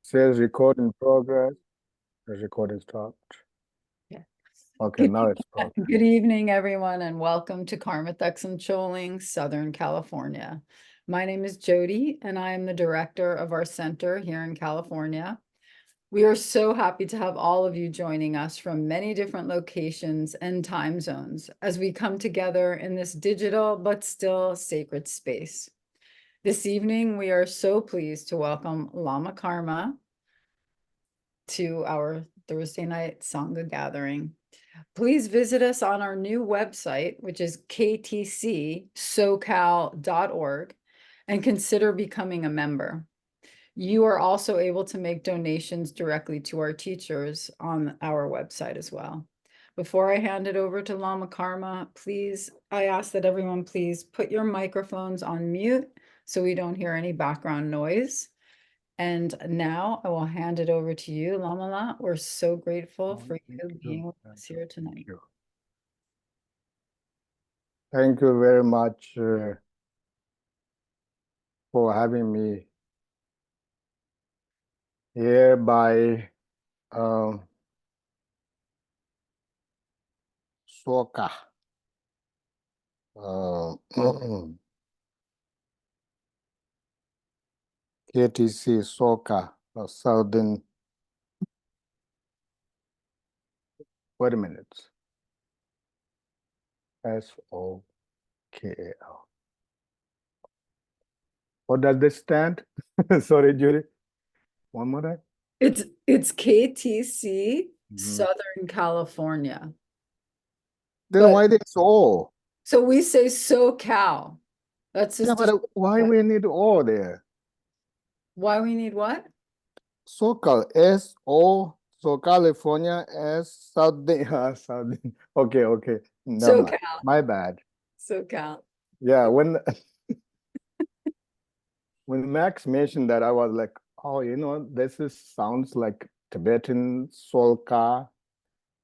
Says recording progress. The recording stopped. Yeah. Okay, now it's progress. Good evening, everyone, and welcome to Thegsum, Chöling, Southern California. My name is Jody, and I am the director of our center here in California. We are so happy to have all of you joining us from many different locations and time zones as we come together in this digital but still sacred space. This evening, we are so pleased to welcome Lama Karma to our Thursday night Sangha gathering. Please visit us on our new website, which is ktcsocal.org, and consider becoming a member. You are also able to make donations directly to our teachers on our website as well. Before I hand it over to Lama Karma, I ask that everyone please put your microphones on mute so we don't hear any background noise. And now I will hand it over to you, Lama. We're so grateful for you being with us here tonight. Thank you very much for having me here by Soka. KTC Soka, Southern. Wait a minute. SOKAL. What does this stand? Sorry, Judy. One more time. It's KTC Southern California. Then why they so? So we say SoCal. That's just but why we need O there? Why we need what? SoCal, S-O, so California, S, Southern, Southern. Okay. No, SoCal. my bad. SoCal. Yeah, when Max mentioned that, I was like, oh, this sounds like Tibetan Solka.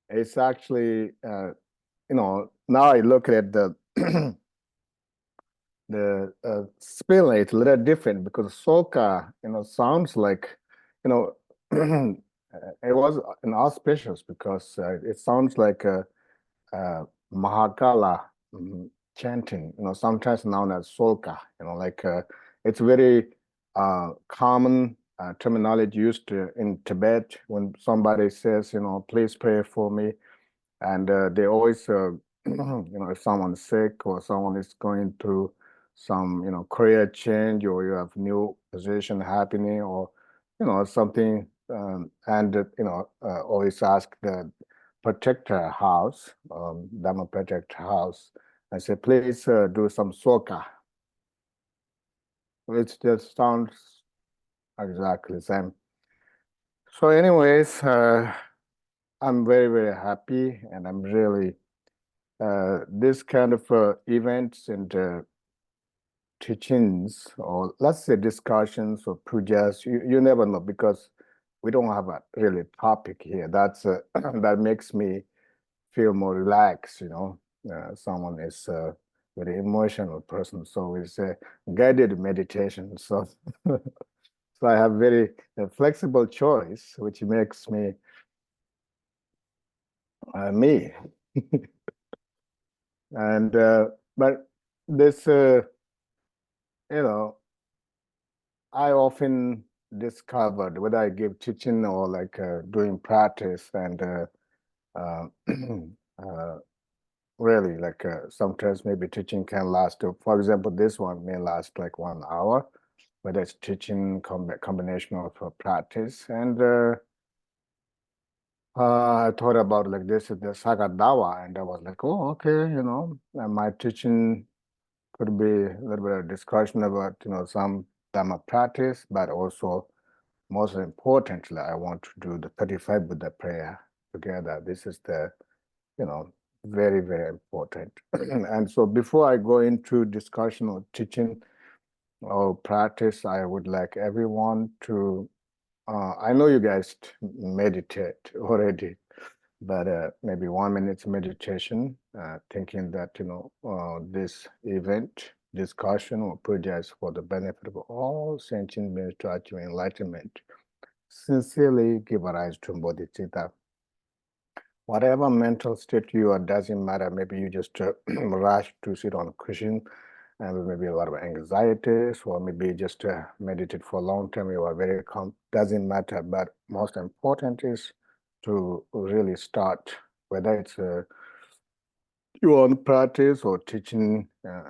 It's actually, now I look at the the spelling, it's a little different because Solka, sounds like, it was an auspicious because it sounds like a Mahakala chanting, sometimes known as Solka, like it's very common terminology used in Tibet when somebody says, please pray for me. And they always, if someone's sick or someone is going through some, career change, or you have new position happening, or, something, and, always ask the protector house, Dhamma protector house, and say, please do some soka, which just sounds exactly the same. So anyways, I'm very, very happy, and I'm really, this kind of events and teachings, or let's say discussions or pujas, you never know, because we don't have a really topic here. That's that makes me feel more relaxed, someone is a very emotional person, so it's a guided meditation. So so I have very flexible choice, which makes me me. And but this I often discovered, whether I give teaching or like doing practice, and really, like sometimes maybe teaching can last, for example, this one may last like 1 hour, whether it's teaching combination of practice. And I thought about like this is the Sagadawa, and I was like, oh, okay, and my teaching could be a little bit of discussion about, some Dhamma practice, but also most importantly, I want to do the 35 Buddha prayer together. This is the, very, very important. And so before I go into discussion or teaching or practice, I would like everyone to, I know you guys meditate already, but maybe 1 minute meditation, thinking that, this event, discussion or puja is for the benefit of all sentient beings to achieve enlightenment. sincerely give rise to bodhicitta. Whatever mental state you are, doesn't matter. Maybe you just rush to sit on a cushion and maybe a lot of anxieties, or maybe just meditate for a long time. You are very calm. Doesn't matter. But most important is to really start, whether it's your own practice or teaching,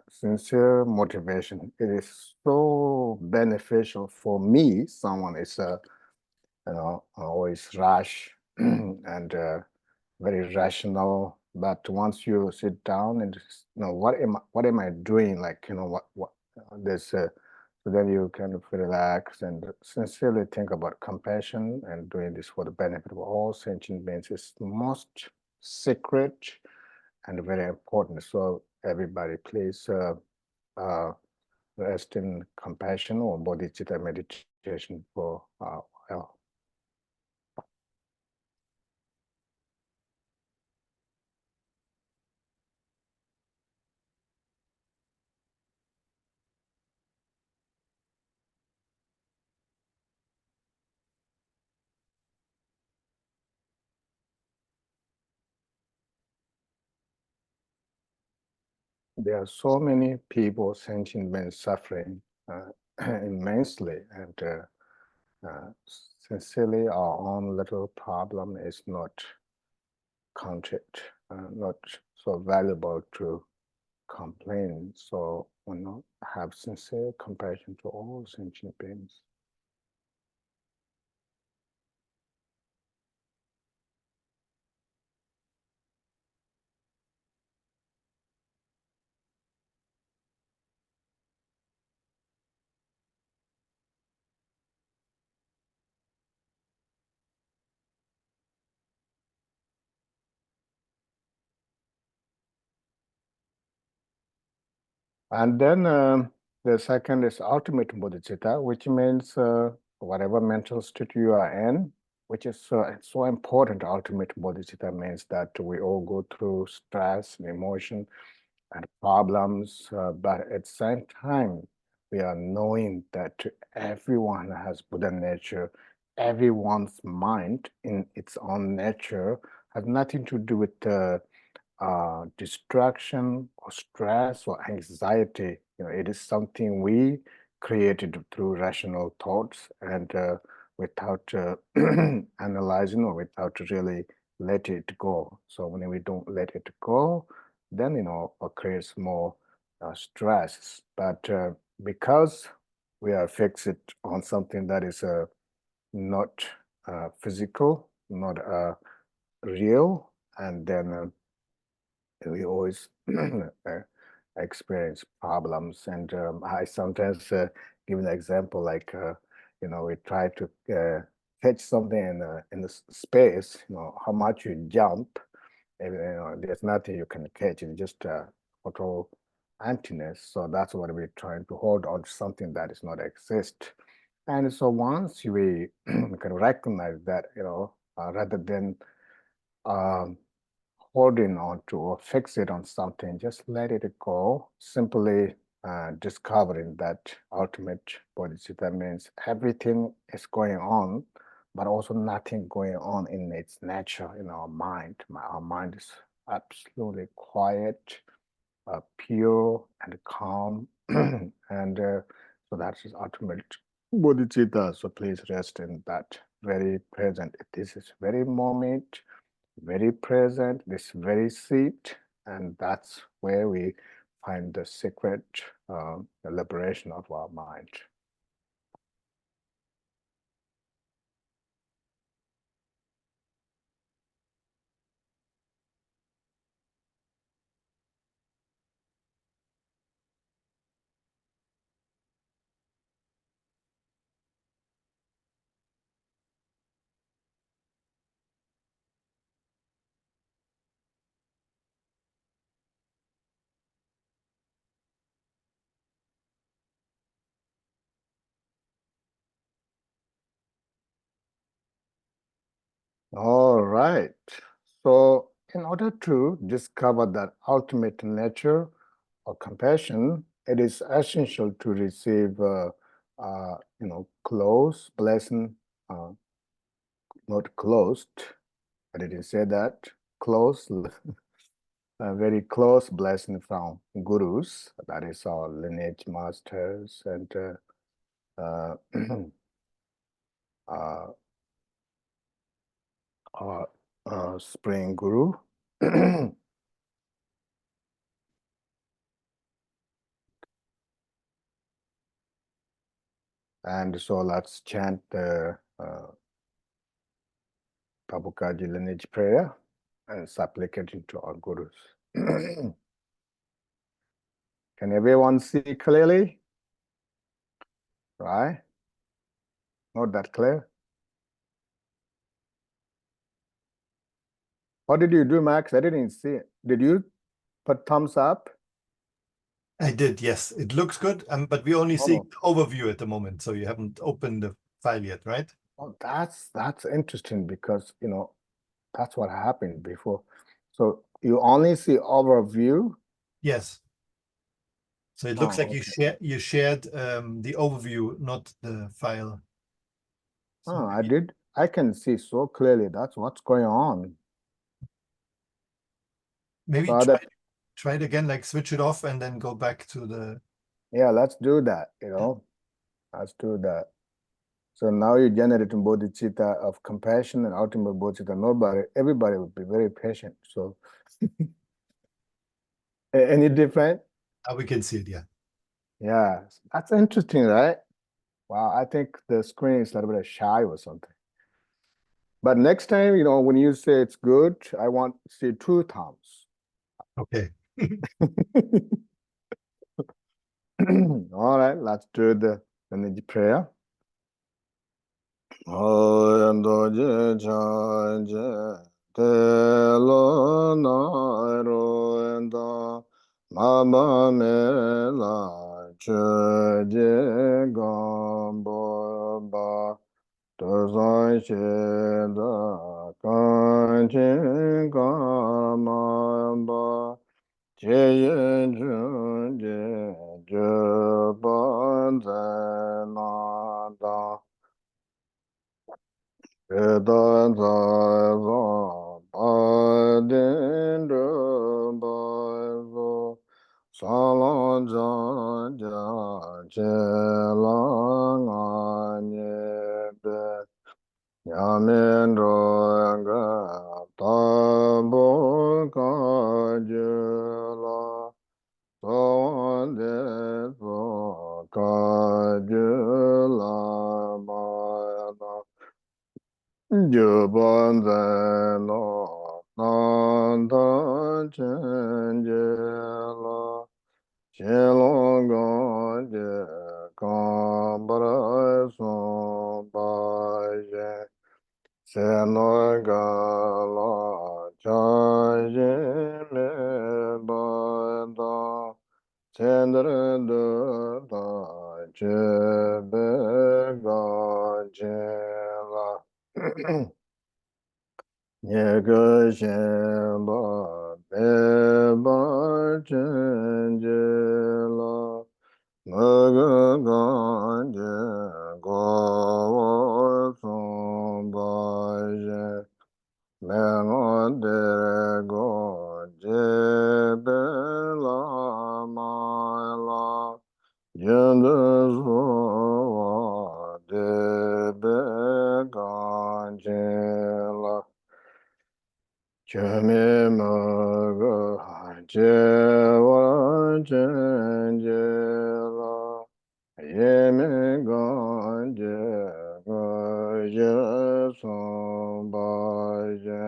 sincere motivation. It is so beneficial for me. Someone is, always rush and very rational. But once you sit down and what am I doing? Like what this. So then you kind of relax and sincerely think about compassion and doing this for the benefit of all sentient beings is the most sacred and very important. So everybody, please uh, rest in compassion or bodhicitta meditation for a while. There are so many people, sentient beings, suffering immensely, and sincerely, our own little problem is not counted, not so valuable to complain. So, have sincere compassion to all sentient beings. And then the second is ultimate bodhicitta, which means whatever mental state you are in, which is it's so important. Ultimate bodhicitta means that we all go through stress and emotion and problems, but at the same time, we are knowing that everyone has Buddha nature. Everyone's mind in its own nature has nothing to do with distraction or stress or anxiety. It is something we created through rational thoughts and without analyzing or without really let it go. So when we don't let it go, then it creates more stress. But because we are fixed on something that is not physical, not real, and then we always experience problems. And I sometimes give an example like, we try to catch something in the space, how much you jump, and, there's nothing you can catch. It's just total emptiness. So that's what we're trying to hold on to, something that is not exist. And so once we can recognize that, rather than um, holding on to or fix it on something, just let it go. Simply discovering that ultimate bodhicitta means everything is going on, but also nothing going on in its nature in our mind. Our mind is absolutely quiet, pure, and calm. And so that is ultimate bodhicitta. So please rest in that very present. This is very moment, very present, this very seat, and that's where we find the secret the liberation of our mind. All right. So, in order to discover that ultimate nature of compassion, it is essential to receive close blessing not closed. I didn't say that. Close, a very close blessing from gurus. That is our lineage masters and uh, uh, our spring guru. And so let's chant the Prabhupada lineage prayer and supplicate it to our gurus. Can everyone see clearly? Right? Not that clear? What did you do, Max? I didn't see it. Did you put thumbs up? I did, yes. It looks good, but we only see Oh, overview at the moment, so you haven't opened the file yet, right? oh, that's interesting because that's what happened before. So you only see overview. Yes. So it looks Oh, like okay. you shared the overview, not the file. So Oh, I did. I can see so clearly. That's what's going on. maybe So that try it again, like switch it off and then go back to the. yeah, let's do that. Let's do that. So now you generating bodhicitta of compassion and ultimate bodhicitta. Everybody would be very patient. So any different? We can see it, yeah. Yeah, that's interesting, right? Wow, I think the screen is a little bit shy or something. But next time, when you say it's good, I want to see 2 thumbs. Okay. All right, let's do the energy prayer. Oyando je chan je te lo na ro enda ma ba me la che je gam bo ba to zai che da kan chen ka ma ba che yen chun je je ban zai na da Vedan zaiva padin drabaizo salang janja chelang anyebe nyamin roga tabo kajula sawande so kajula mayana Juban no nanda chenjela chelonga kambara sompaje senogala chaje me bada chendra da chebe gajela Nyega shenpa peba chenjela Naga ganje gowa sombaje Mengo dere go jebe la maila Yende zuwa debe ganjela Chame maga jewa chenjela Yeme ganje gaje sombaje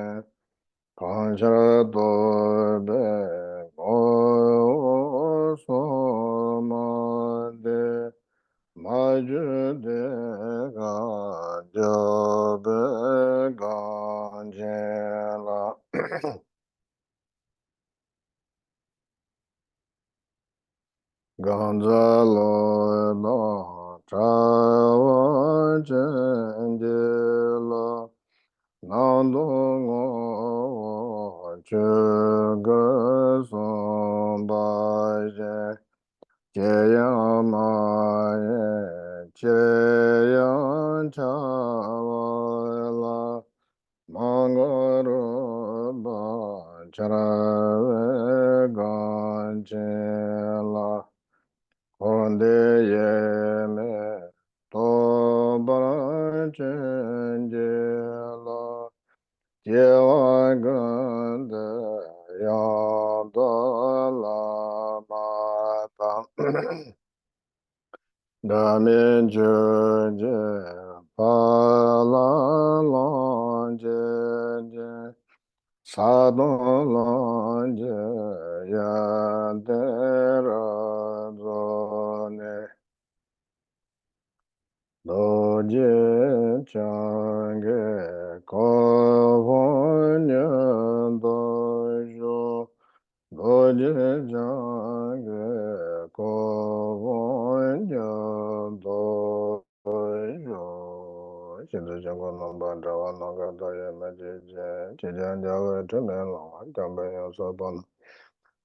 Kancha dobe go somade Majude gajobe ganjela Gonzalo no Trawa Chendela Nandongo Chuga Sombaje Cheyamaye, 切呀cha la chara ganjela konde yeme to baranjela jewa ganda yanda mata Damin je pala lonje je sadon lonje ya dera zone doje change kovonya dojo doje change kovonya dojo Chintu Chenko Nomba Drawa Nanga Daya Meji Chijan Jawa Chumen Long Jamba Yang Sabon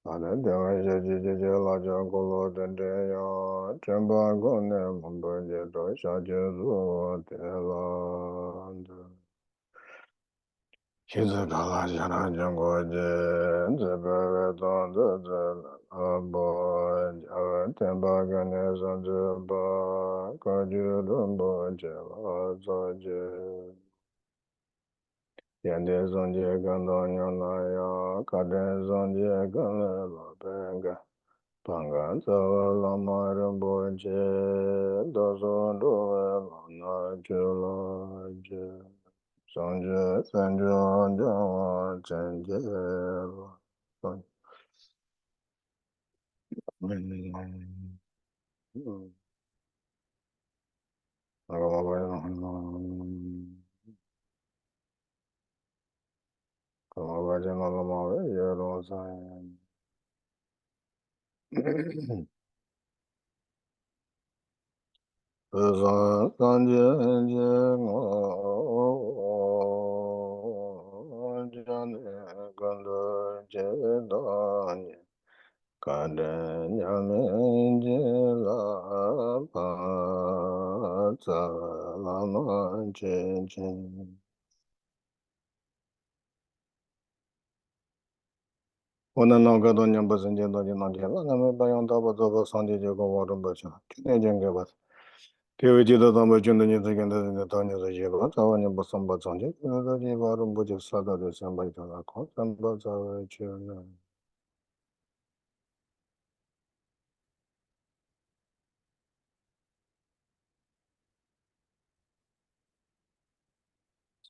Ana Jawa Jeji Jeji La Jangolo Dende Yang Chemba Gone Mumba Jeto Shaji Zuo Tela Shizu Kala Jana Jango Je Zebe Don Zeze Abo Jawa Temba Gane Zanze Ba Kaju Dumbo Jela Zaje Yende Zonje Gando Nyana Ya Kade Zonje Gane La Benga Panga Zawa Lama Rumbo Je Dozo Doe Lana Jula Je Sanje Sanjo Jawa Chenje 오늘 너가도 냠버선 제도지 너게라 나면 바양다고 저거 선제제고 워른 거죠. 내정게 봐. 대외지도 너무 준다니 되겠는데 다녀서 제가 자원이 무슨 뭐 전제 그러지 바로 뭐지 사다를 선발이잖아. 선발자의 주는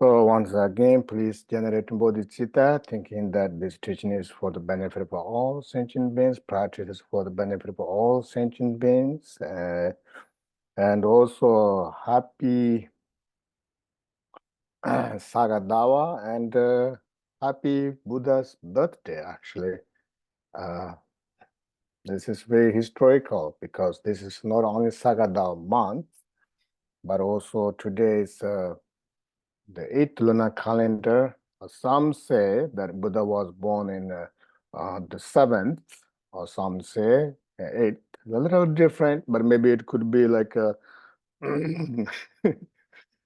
So once again, please generate bodhicitta, thinking that this teaching is for the benefit of all sentient beings, practice is for the benefit of all sentient beings, and also happy Sagadawa and happy Buddha's birthday, actually. This is very historical because this is not only Sagadawa month, but also today is the 8th lunar calendar. Some say that Buddha was born in the 7th, or some say 8th. A little different, but maybe it could be like a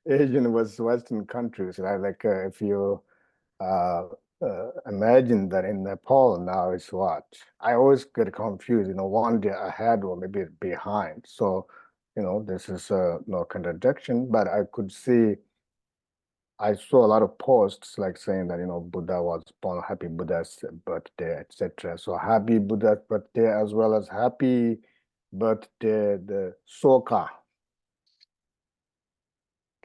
Asian was Western countries, right? Like if you imagine that in Nepal now it's what? I always get confused, one day ahead or maybe behind. So, this is no contradiction, but I saw a lot of posts like saying that, Buddha was born, happy Buddha's birthday, etc. So happy Buddha's birthday as well as happy birthday, the Soka,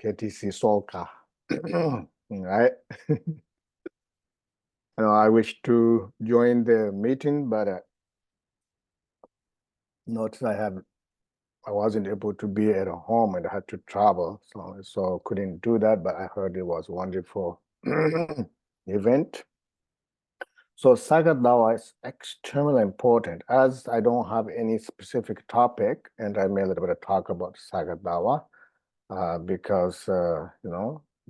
KTC Soka, right? I wish to join the meeting, but notice I wasn't able to be at home and I had to travel, so couldn't do that. But I heard it was a wonderful event. So Sagadawa is extremely important. As I don't have any specific topic, and I may a little bit talk about Sagadawa, because the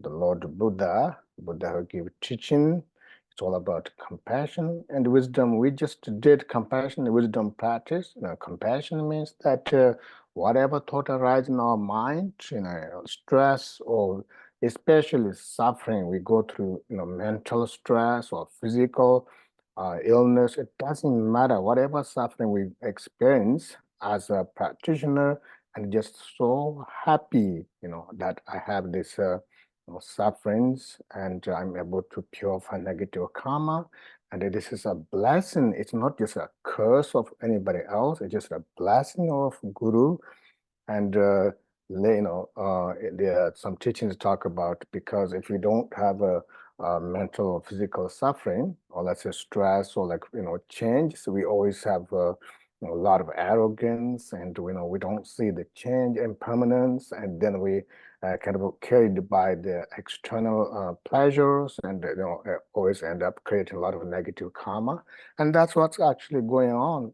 Lord Buddha who gave teaching. It's all about compassion and wisdom. We just did compassion and wisdom practice. Compassion means that whatever thought arises in our mind, stress or especially suffering, we go through, mental stress or physical, illness, it doesn't matter, whatever suffering we experience as a practitioner, and just so happy, that I have this sufferings and I'm able to purify negative karma. And this is a blessing. It's not just a curse of anybody else. It's just a blessing of Guru. And there are some teachings talk about, because if you don't have a mental or physical suffering, or let's say stress, or change, so we always have a lot of arrogance, and we don't see the change, impermanence, and then we kind of carried by the external pleasures, and always end up creating a lot of negative karma. And that's what's actually going on.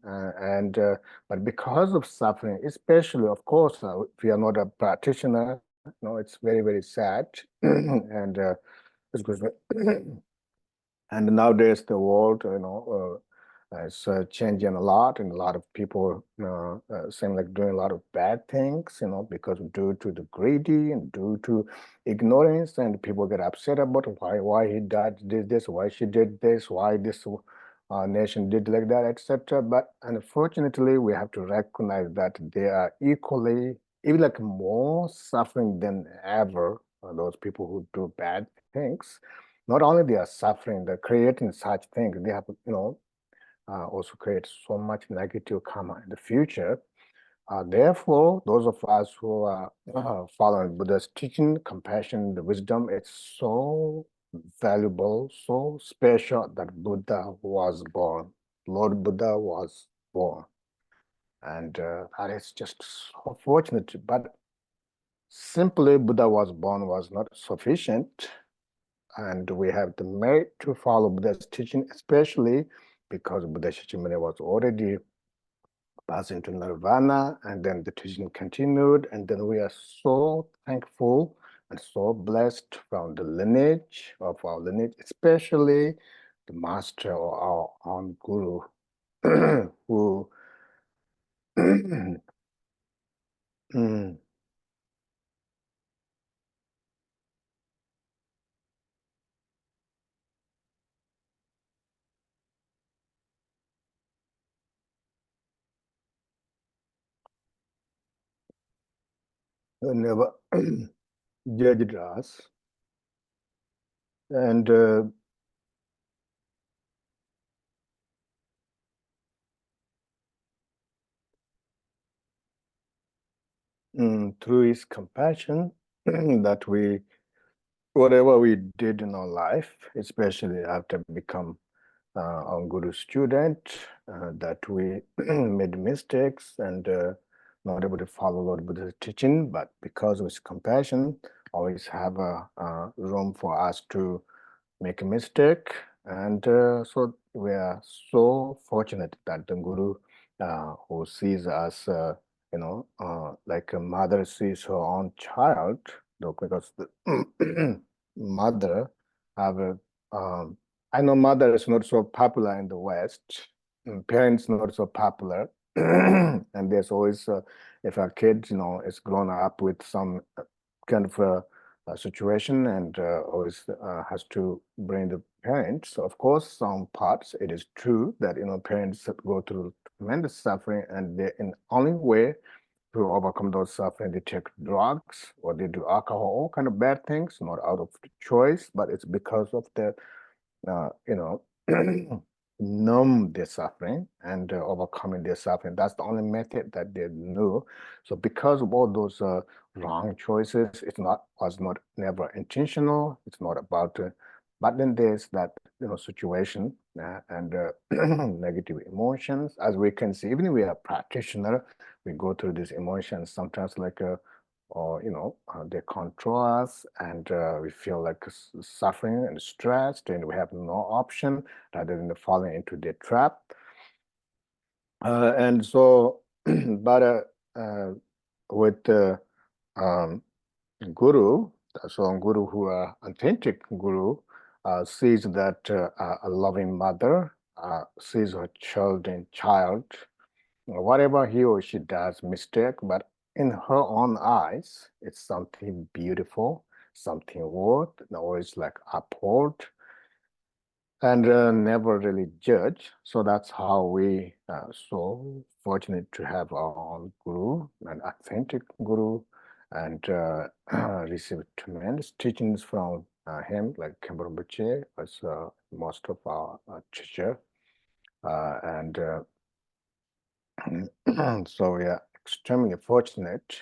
But because of suffering, especially, of course, if you are not a practitioner, it's very, very sad. And excuse me. And nowadays, the world, is changing a lot, and a lot of people seem like doing a lot of bad things, because due to the greedy and due to ignorance, and people get upset about why he did this, why she did this, why this nation did like that, etc. But unfortunately, we have to recognize that they are equally, even like more suffering than ever. Those people who do bad things, not only they are suffering, they're creating such things. They have, also create so much negative karma in the future. Therefore, those of us who are following Buddha's teaching, compassion, the wisdom, it's so valuable, so special that Buddha was born. Lord Buddha was born. And that is just so fortunate. But simply Buddha was born was not sufficient. And we have the merit to follow Buddha's teaching, especially because Buddha Shakyamuni was already passed into nirvana, and then the teaching continued, and then we are so thankful and so blessed from the lineage of our lineage, especially the master or our own guru, who never judged us, and through his compassion, that whatever we did in our life, especially after become a good student, that we made mistakes and not able to follow Lord Buddha's teaching, but because of his compassion, always have a room for us to make a mistake. And so we are so fortunate that the Guru, who sees us, like a mother sees her own child, because the mother have a, I know mother is not so popular in the West, parents not so popular, and there's always, if a kid, is grown up with some kind of situation, and always has to bring the parents. So of course, some parts it is true that parents go through tremendous suffering, and the only way to overcome those suffering, they take drugs or they do alcohol, all kind of bad things, not out of choice, but it's because of the numb their suffering and overcoming their suffering. That's the only method that they knew. So because of all those wrong choices, was not never intentional. It's not about, but then there's that situation and negative emotions. As we can see, even if we are practitioner, we go through these emotions sometimes like or they control us, and we feel like suffering and stressed, and we have no option rather than falling into the trap. And so, but with the guru, so guru who are authentic guru, sees that a loving mother sees her child, whatever he or she does mistake, but in her own eyes, it's something beautiful, something worth, always like upward. and never really judge. So that's how we so fortunate to have our own guru, an authentic guru, and receive tremendous teachings from him, like Kemba was most of our teacher, and so we are extremely fortunate,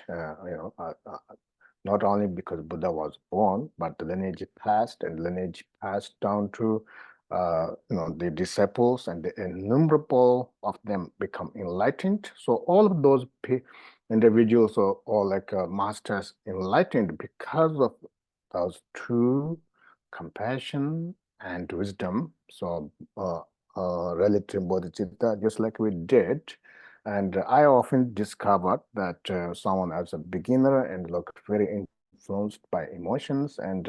not only because Buddha was born, but the lineage passed and lineage passed down to, the disciples, and the innumerable of them become enlightened. So all of those individuals are all like masters enlightened because of those true compassion and wisdom. So relative bodhicitta, just like we did. And I often discovered that someone as a beginner and looked very influenced by emotions, and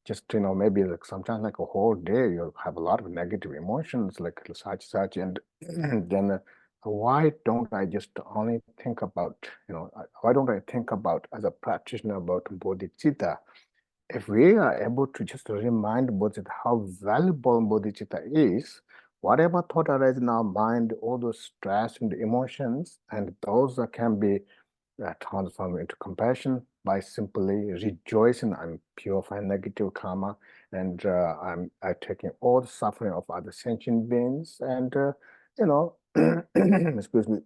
just maybe like sometimes like a whole day you have a lot of negative emotions like such, and then why don't I just only think about why don't I think about as a practitioner about bodhicitta? If we are able to just remind bodhicitta how valuable bodhicitta is, whatever thought arises in our mind, all those stress and emotions, and those that can be transformed into compassion by simply rejoicing. I'm purifying negative karma, and I'm taking all the suffering of other sentient beings, and excuse me,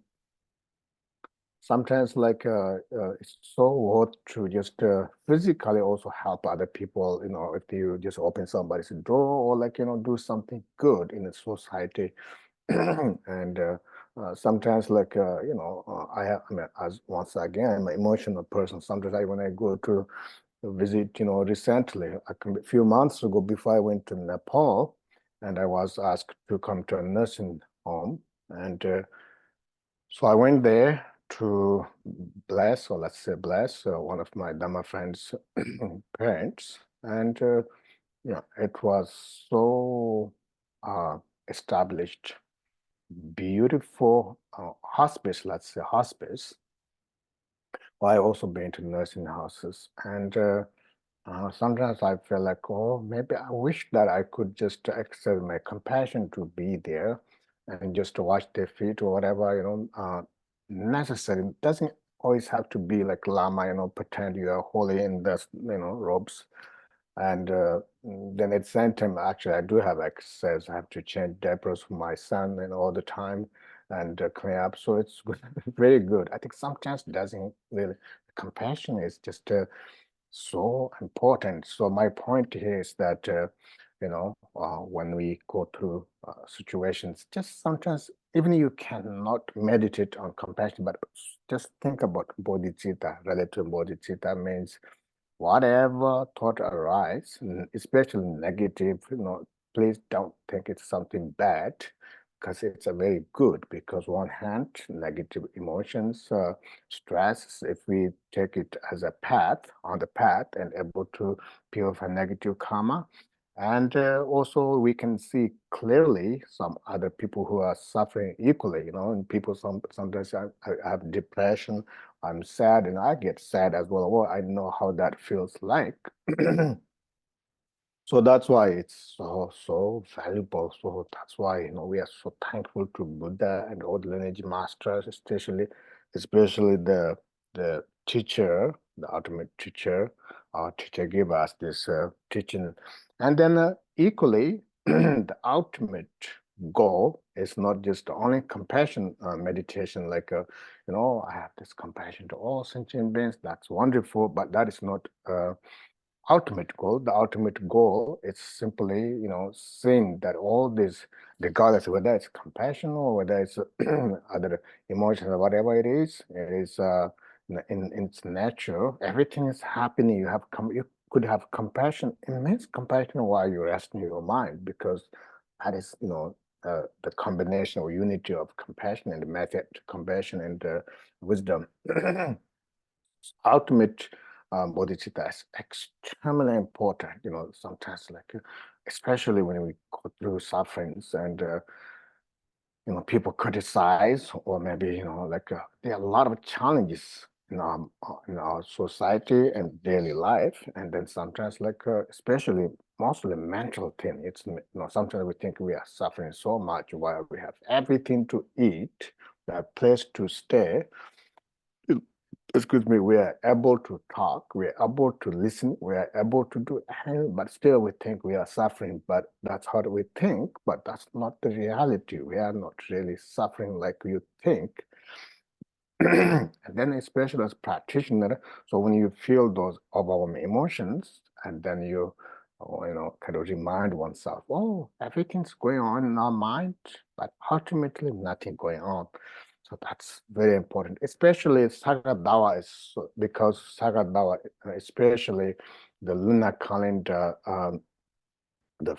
sometimes like it's so worth to just physically also help other people, if you just open somebody's door, or like do something good in the society. And sometimes like I mean, as once again, I'm an emotional person. Sometimes when I go to visit, recently, a few months ago, before I went to Nepal, and I was asked to come to a nursing home, and so I went there to bless, or let's say bless, one of my Dhamma friends' parents. And it was so established, beautiful hospice, let's say hospice. I also been to nursing houses. And sometimes I feel like, oh, maybe I wish that I could just extend my compassion to be there and just to wash their feet or whatever, necessary. It doesn't always have to be like Lama, pretend you are holy in the, robes. And then at the same time, actually, I do have exercise. I have to change diapers for my son and all the time, and clean up. So it's very good. I think sometimes it doesn't really, compassion is just so important. So my point here is that, when we go through situations, just sometimes even you cannot meditate on compassion, but just think about bodhicitta. Relative bodhicitta means whatever thought arise, especially negative, please don't think it's something bad, because it's a very good, because one hand, negative emotions, stress, if we take it as a path, on the path, and able to purify negative karma. And also we can see clearly some other people who are suffering equally, and people sometimes I have depression, I'm sad, and I get sad as well. Well, I know how that feels like. So that's why it's so valuable. So that's why we are so thankful to Buddha and all the lineage masters, especially the teacher, the ultimate teacher. Our teacher gave us this teaching, and then equally, the ultimate goal is not just only compassion meditation. Like I have this compassion to all sentient beings. That's wonderful, but that is not ultimate goal. The ultimate goal is simply, seeing that all this, regardless whether it's compassion or whether it's other emotions or whatever it is in its nature, everything is happening. You could have compassion, immense compassion while you're resting your mind, because that is, the combination or unity of compassion and method, compassion and wisdom. Ultimate bodhicitta is extremely important, sometimes like, especially when we go through sufferings and, people criticize, or maybe, like there are a lot of challenges in our society and daily life. And then sometimes like, especially mostly mental thing. It's, sometimes we think we are suffering so much while we have everything to eat, a place to stay. Excuse me, we are able to talk, we are able to listen, we are able to do anything, but still we think we are suffering. But that's how we think, but that's not the reality. We are not really suffering like you think. And then especially as practitioner, so when you feel those overwhelming emotions, and then you kind of remind oneself, oh, everything's going on in our mind, but ultimately nothing going on. So that's very important, especially Sagadawa because Sagadawa, especially the lunar calendar, the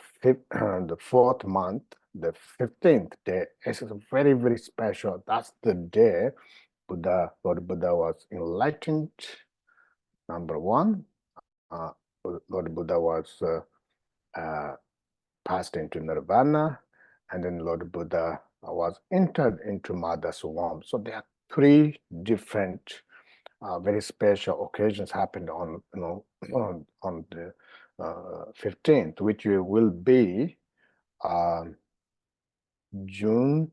fourth month, the 15th day is very, very special. That's the day Lord Buddha was enlightened. Number one, Lord Buddha was passed into nirvana, and then Lord Buddha was entered into Mother's womb. So there are three different, very special occasions happened on on the 15th, which will be June.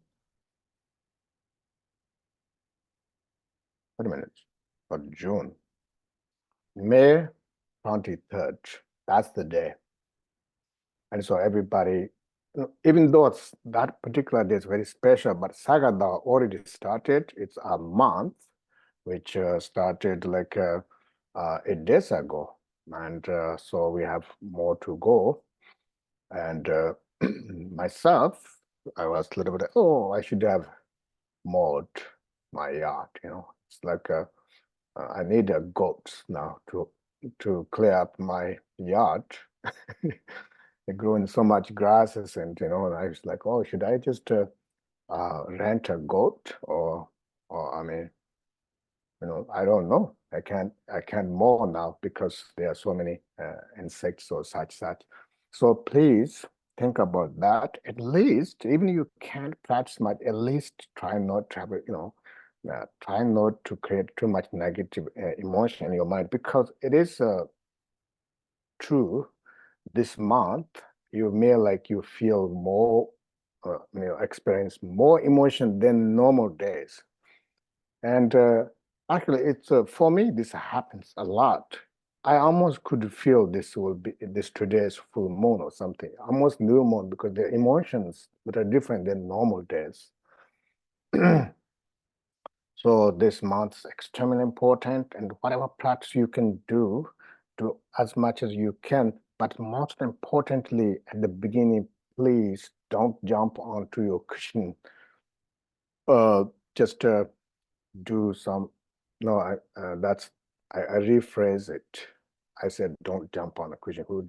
Wait a minute, for June, May 23rd. That's the day. And so everybody, even though that particular day is very special, but Sagada already started. It's a month, which started like 8 days ago. And so we have more to go. And myself, I was a little bit, I should have mowed my yard, It's like I need a goat now to clear up my yard. They're growing so much grasses, and and I was like, oh, should I just rent a goat, or I mean, I don't know. I can't mow now because there are so many insects or such. So please think about that. At least, even if you can't practice much, at least try not to have try not to create too much negative emotion in your mind, because it is true. This month, you may you feel more, experience more emotion than normal days. And actually, it's for me, this happens a lot. I almost could feel this today's full moon or something, almost new moon, because the emotions that are different than normal days. So this month is extremely important, and whatever practice you can do as much as you can. But most importantly, at the beginning, please don't jump onto your cushion. Just do some. No, I rephrase it. I said, don't jump on a cushion. Who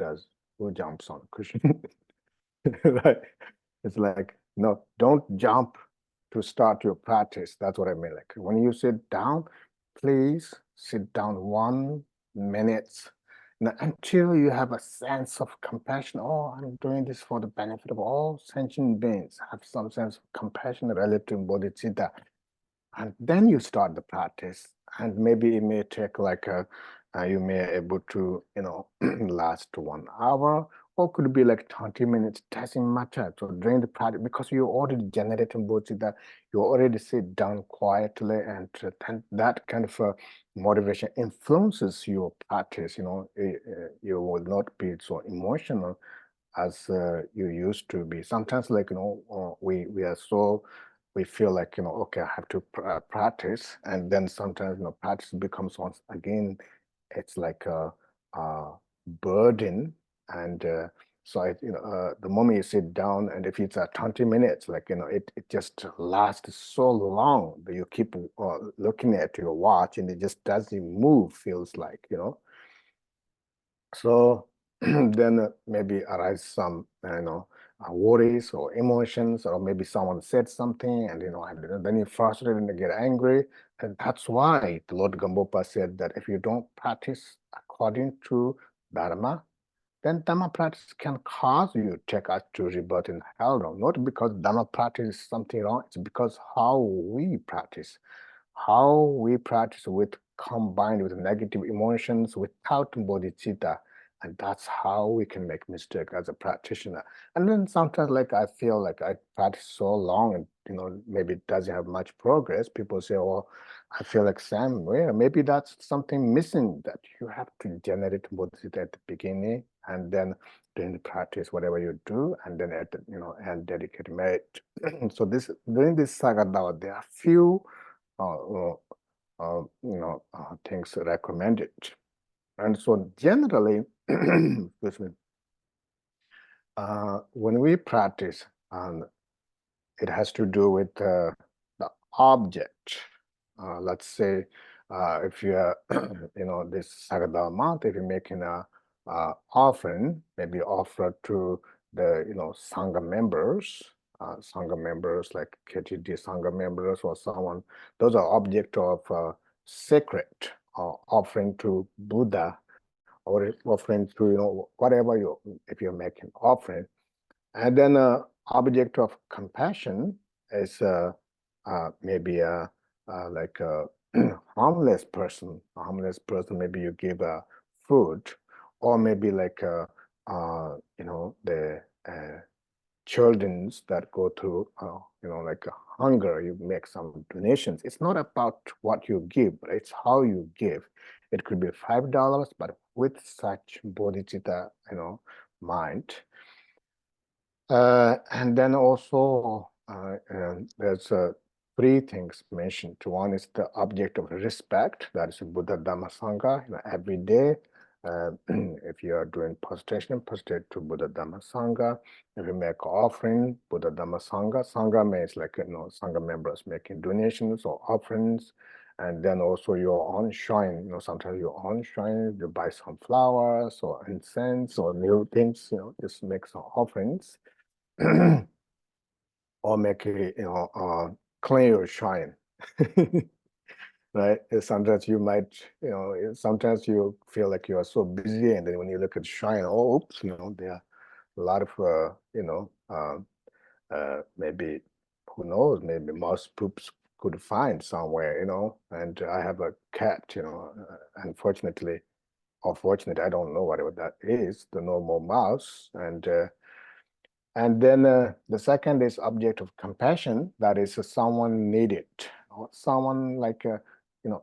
jumps on a cushion? Right? It's like, no, don't jump to start your practice. That's what I mean. Like when you sit down, please sit down 1 minute until you have a sense of compassion. Oh, I'm doing this for the benefit of all sentient beings. Have some sense of compassion relative to bodhicitta. And then you start the practice. And maybe it may take you may able to, last 1 hour, or could be like 20 minutes, doesn't matter. So during the practice, because you already generating bodhicitta, you already sit down quietly, and then that kind of motivation influences your practice. You will not be so emotional as you used to be. Sometimes, we are so, we feel like, okay, I have to practice, and then sometimes, practice becomes once again, it's like a burden. And so the moment you sit down, and if it's 20 minutes, it just lasts so long that you keep looking at your watch, and it just doesn't move, feels like, So then maybe arise some, worries or emotions, or maybe someone said something, and and then you frustrated and get angry. And that's why the Lord Gambopa said that if you don't practice according to Dharma, then Dharma practice can cause you to take us to rebirth in hell. Not because Dharma practice is something wrong, it's because how we practice with combined with negative emotions without bodhicitta. And that's how we can make mistake as a practitioner. And then sometimes like I feel like I practice so long and maybe it doesn't have much progress. People say, oh, I feel like same way. Maybe that's something missing, that you have to generate bodhicitta at the beginning and then during the practice, whatever you do, and then at the end dedicate merit. So during this Sagadawa, there are few things recommended. And so generally, excuse me, when we practice, it has to do with the object. Let's say if you are, this Sagadawa month, if you're making a offering, maybe offer to the, Sangha members, like KTD Sangha members or someone, those are object of sacred, offering to Buddha, or offering to, whatever if you're making offering. And then object of compassion is maybe like a homeless person. Maybe you give food, or maybe like the children's that go through like hunger. You make some donations. It's not about what you give, but it's how you give. It could be $5, but with such bodhicitta mind. And then also there's three things mentioned. One is the object of respect, that is Buddha Dhamma Sangha. Every day, if you are doing prostration, prostrate to Buddha Dhamma Sangha. If you make offering, Buddha Dhamma Sangha. Sangha means like Sangha members making donations or offerings. And then also your own shrine, sometimes your own shrine, you buy some flowers or incense or new things, just make some offerings. Or make it, clean your shrine. Right? Sometimes you might, sometimes you feel like you are so busy, and then when you look at shrine, oh, oops, there are a lot of, maybe, who knows, maybe mouse poops could find somewhere, and I have a cat, unfortunately, or fortunately, I don't know whatever that is, the normal mouse, and then the second is object of compassion, that is someone needed, or someone like a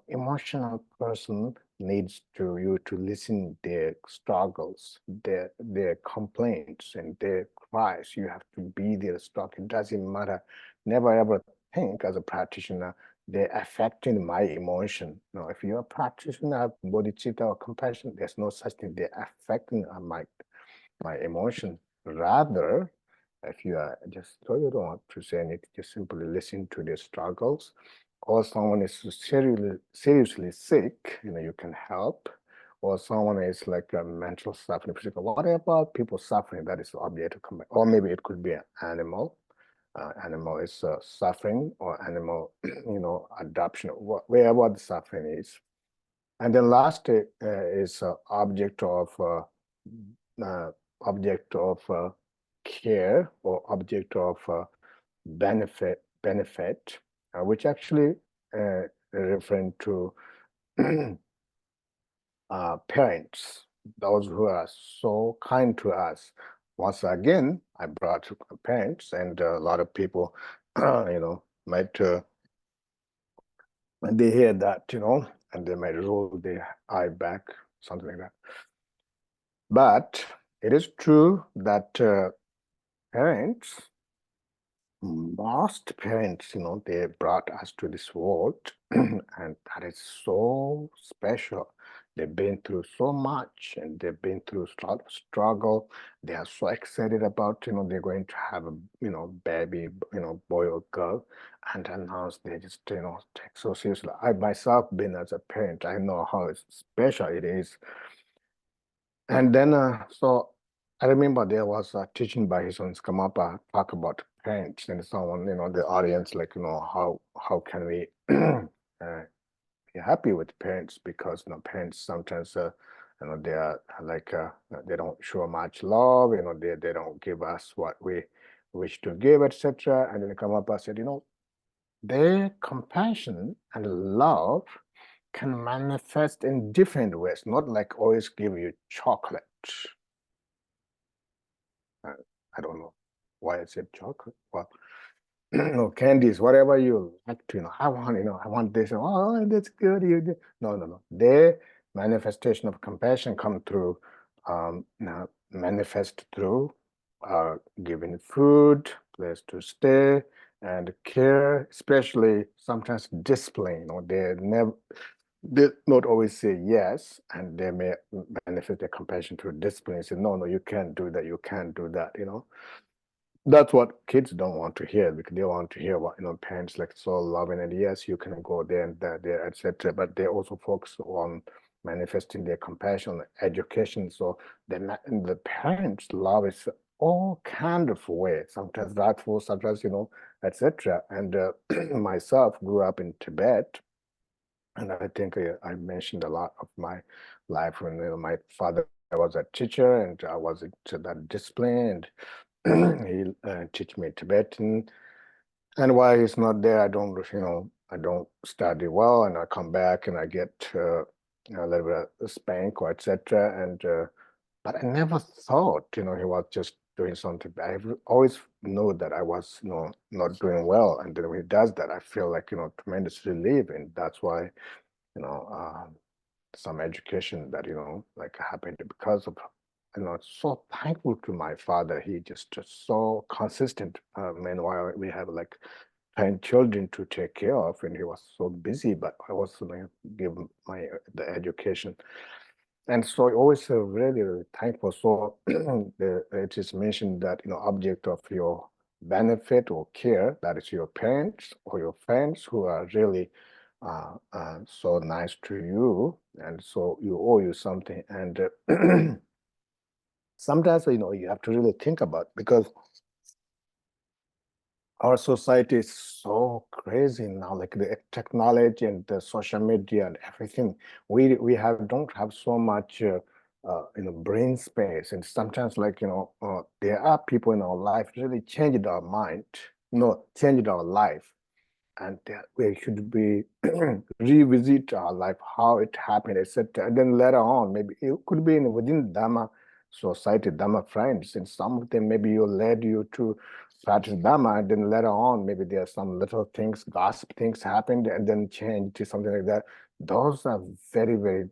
emotional person needs you to listen their struggles, their complaints and their cries. You have to be their stock. It doesn't matter. Never ever think as a practitioner, they're affecting my emotion. No, if you're a practitioner of bodhicitta or compassion, there's no such thing. They're affecting my emotion. Rather, if you are just so you don't want to say anything, just simply listen to their struggles. Or someone is seriously sick, you can help. Or someone is like a mental suffering, physical, whatever people suffering, that is the object of compassion. Or maybe it could be an animal. Animal is suffering, or animal, adoption, wherever the suffering is. And then last is object of care, or object of benefit, which actually referring to parents, those who are so kind to us. Once again, I brought parents, and a lot of people, might when they hear that, and they might roll their eye back, something like that. But it is true that parents, most parents, they brought us to this world, and that is so special. They've been through so much, and they've been through struggle. They are so excited about, they're going to have a, baby, boy or girl, and announce they just, take so seriously. I myself been as a parent, I know how special it is. And then, so I remember there was a teaching by His Holiness Karmapa talk about parents, and someone, the audience, like, how can we be happy with parents, because parents sometimes, they are like they don't show much love, they don't give us what we wish to give, etc. And then Karmapa said, their compassion and love can manifest in different ways, not like always give you chocolate. I don't know why I said chocolate. Well, no candies, whatever you like to, I want, I want this. Oh, that's good. No. Their manifestation of compassion come through, manifest through giving food, place to stay, and care, especially sometimes discipline. They not always say yes, and they may manifest their compassion through discipline. Say, no, you can't do that. You can't do that. That's what kids don't want to hear, because they want to hear what parents like so loving, and yes, you can go there and there, etc. But they also focus on manifesting their compassion, education. So the parents love is all kind of way, sometimes wrathful, sometimes etc. And myself grew up in Tibet, and I think I mentioned a lot of my life when my father was a teacher, and I was into that discipline, and he teach me Tibetan. And while he's not there, I don't study well, and I come back and I get a little bit of spank or etc. And but I never thought he was just doing something. I always knew that I was not doing well, and then when he does that, I feel like tremendous relief, and that's why you know, some education that, like happened because of, so thankful to my father. He just so consistent. Meanwhile, we have like 10 children to take care of, and he was so busy, but I was give the education. And so I always really, really thankful. So it is mentioned that, object of your benefit or care, that is your parents or your friends who are really so nice to you, and so you owe you something. And sometimes you have to really think about, because our society is so crazy now, like the technology and the social media and everything. We don't have so much brain space, and sometimes there are people in our life really changed our mind, changed our life, and we should be revisit our life, how it happened, etc. And then later on, maybe it could be within Dhamma society, Dhamma friends, and some of them maybe led you to practice Dhamma, and then later on, maybe there are some little things, gossip things happened, and then change to something like that. Those are very, very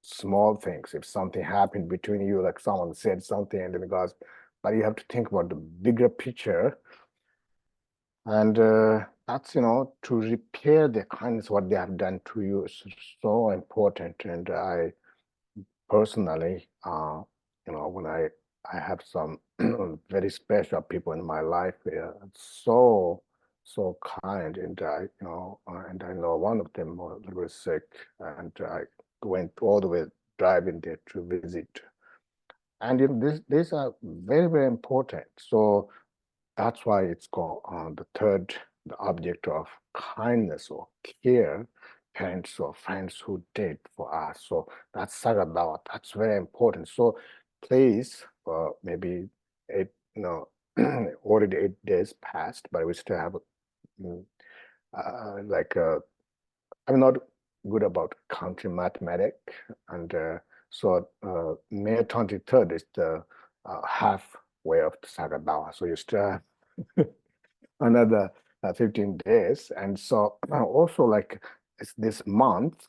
small things. If something happened between you, like someone said something, and then gossip, but you have to think about the bigger picture. And that's, to repair the kindness, what they have done to you is so important. And I personally, when I have some very special people in my life, so kind, and and I know one of them was a little bit sick, and I went all the way driving there to visit. And these are very, very important. So that's why it's called the object of kindness or care, parents or friends who did for us. So that's Sagadawa. That's very important. So please, maybe already 8 days passed, but we still have mm, I'm not good about counting mathematic, and so May 23rd is the halfway of the Sagadawa. So you still have another 15 days. And so also like it's this month,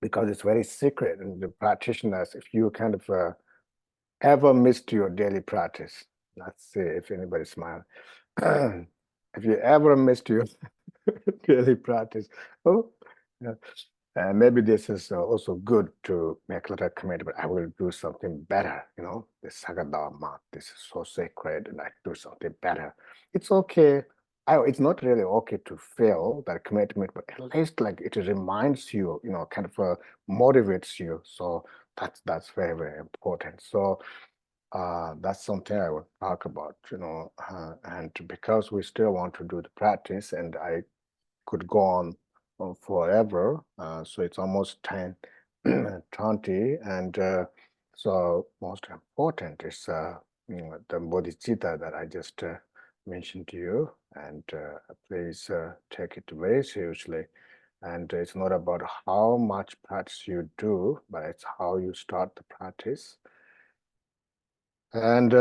because it's very secret, and the practitioners, if you kind of ever missed your daily practice, let's see if anybody smiled. If you ever missed your daily practice, oh, yeah. Maybe this is also good to make a little commitment, but I will do something better, the Sagadawa month, this is so sacred, and I do something better. It's okay. It's not really okay to fail that commitment, but at least like it reminds you, kind of motivates you. So that's very, very important. So that's something I will talk about, and because we still want to do the practice, and I could go on forever. So it's almost 10, 20, and so most important is the bodhicitta that I just mentioned to you, and please take it very seriously. And it's not about how much practice you do, but it's how you start the practice. And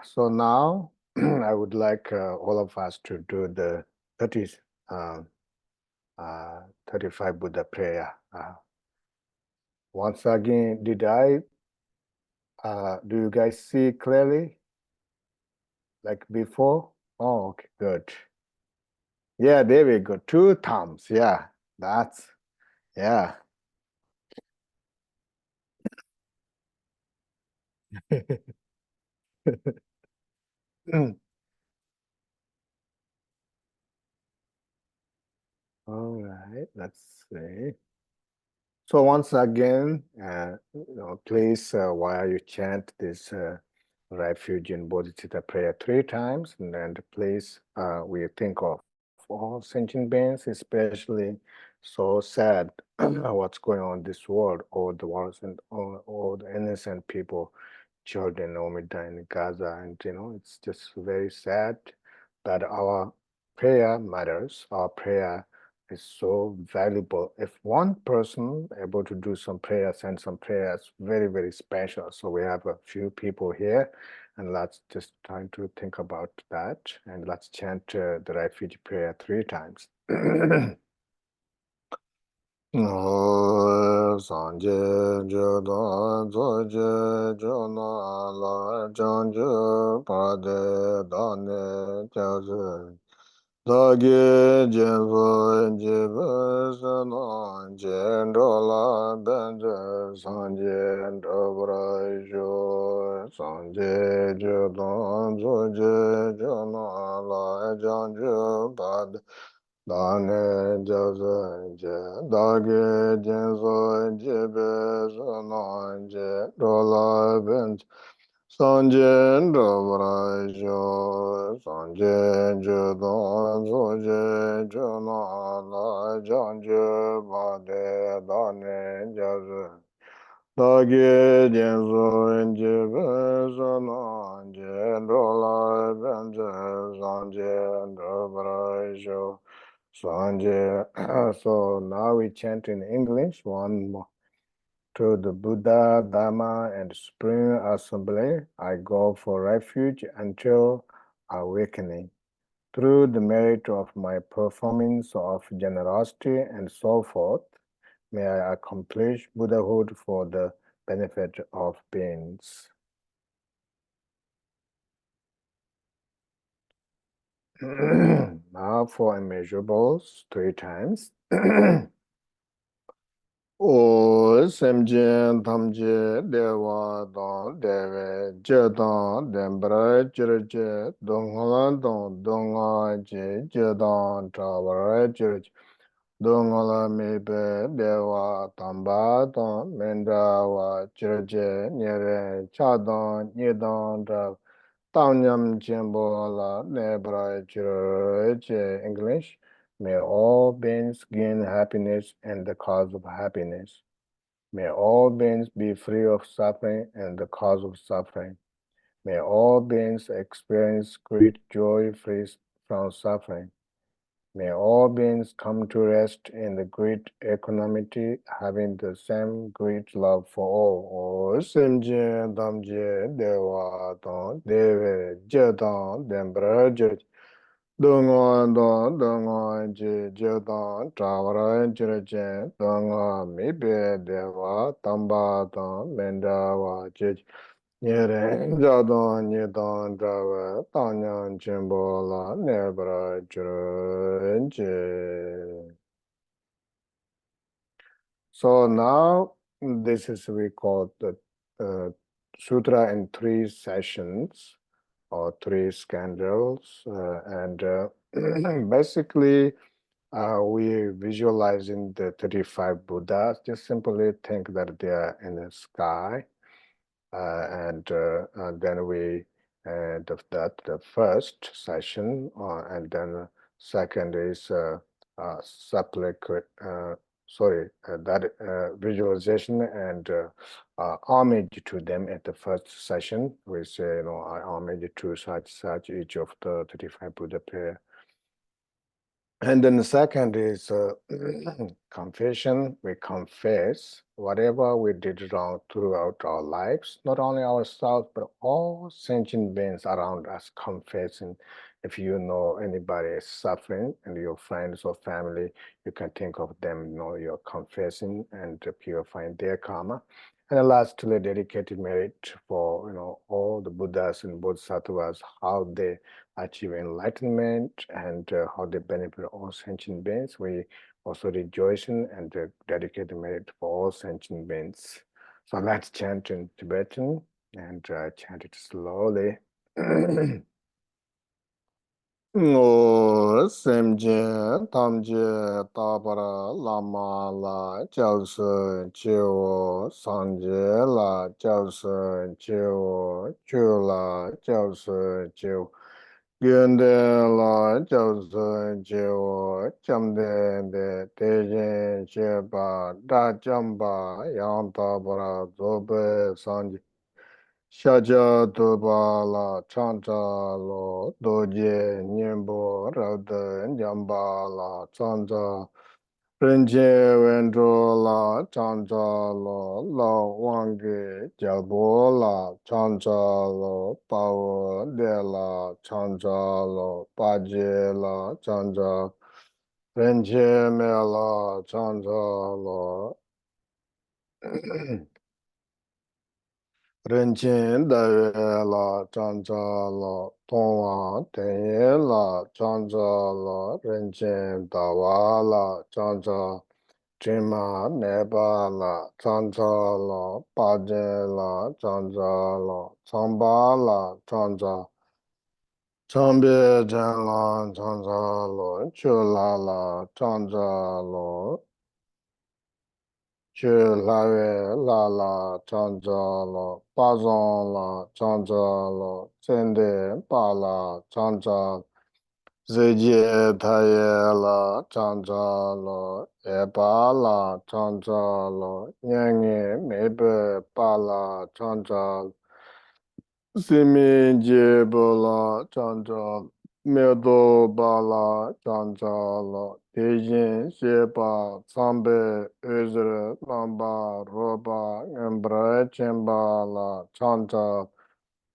so now I would like all of us to do the 30, uh, 35 Buddha prayer. Once again, do you guys see clearly like before? Oh, okay, good. Yeah, there we go. 2 thumbs. Yeah, yeah. All right, let's see. So once again, please, while you chant this refuge in Bodhicitta prayer 3 times, and then please, we think of all sentient beings, especially so sad what's going on in this world, all the wars and all the innocent people, children, Omida in Gaza, and it's just very sad that our prayer matters. Our prayer is so valuable. If one person able to do some prayers and some prayers, very, very special. So we have a few people here, and let's just try to think about that, and let's chant the refuge prayer 3 times. Sanje Jodan Zoje Jona La Janju Pade Dane Jaze Dagi Jenzo Jibe Sana Jendola Benje Sanje Dobra Jo Sanje Jodan Zoje Jona La Janju Pade Dane jaze je dage jenzo jebe zananje dola bench sanje dobra jo sanje jodon zoje jona la janje bade dane jaze dage jenzo jebe zananje dola bench sanje dobra jo Sanjay, so now we chant in English, one more. To the Buddha, Dharma, and Supreme Assembly, I go for refuge until awakening. Through the merit of my performance of generosity and so forth, may I accomplish Buddhahood for the benefit of beings. Now for immeasurables, 3 times. O semjen tamje dewa don dewe je don dembra jirje dongholan don donga je don trawara jirje dongola mebe dewa tamba don menda wa jirje nyere cha don nye don tra tanyam jimbo la nebra jirje English. May all beings gain happiness and the cause of happiness. May all beings be free of suffering and the cause of suffering. May all beings experience great joy free from suffering. May all beings come to rest in the great equanimity, having the same great love for all. O Simje Damje Dewa Don Deve Jedon Dembra Dungo don dungo ji jodon trawara jirje dungo mibe dewa tamba don mendawa ji nyere jodon nyedon trawa tanyan chimbola nebra jirje. So now this is we call the sutra in 3 sessions or 3 scandals, and basically we visualizing the 35 Buddhas. Just simply think that they are in the sky, and then we the first session, and then second is supplicate. That visualization and homage to them at the first session. We say, I homage to such each of the 35 Buddha pair. And then the second is confession. We confess whatever we did wrong throughout our lives, not only ourselves, but all sentient beings around us confessing. If you know anybody is suffering and your friends or family, you can think of them, you're confessing and purifying their karma. And then lastly, dedicated merit for, all the Buddhas and Bodhisattvas, how they achieve enlightenment and how they benefit all sentient beings. We also rejoicing and dedicate the merit for all sentient beings. So let's chant in Tibetan and chant it slowly. Ngo semje tamje tabara lama la jiaoshi jiu sanje la jiaoshi jiu ju la jiaoshi jiu Gyönde la jiaoshi jiu jamde de dejen sheba da jamba yang tabara zobe sanje Shaja Duba la Chanta lo Doje Nyembo Rada Nyamba la Chanta Rinje Wendro la Chanta lo Lo Wangi Jabo la Chanta lo Pao De la Chanta lo Paje la Chanta Rinje Me la Chanta lo Rinchen dawe la chancha la tongwa tenye la chancha la rinchen dawa la chancha chima neba la chancha la paje la chancha la chamba la chancha chambe chen la chancha la chula la chancha la Chö lawe la la chancha lo, pa zong la chancha lo, tsende pa la chancha, zeje taye la chancha lo, e pa la chancha lo, nyange mebe pa la chancha, simi je bo la chancha, medo ba la chancha lo, Tejin Shepa Sambe Özre Lamba Roba Embra Chemba La Chanta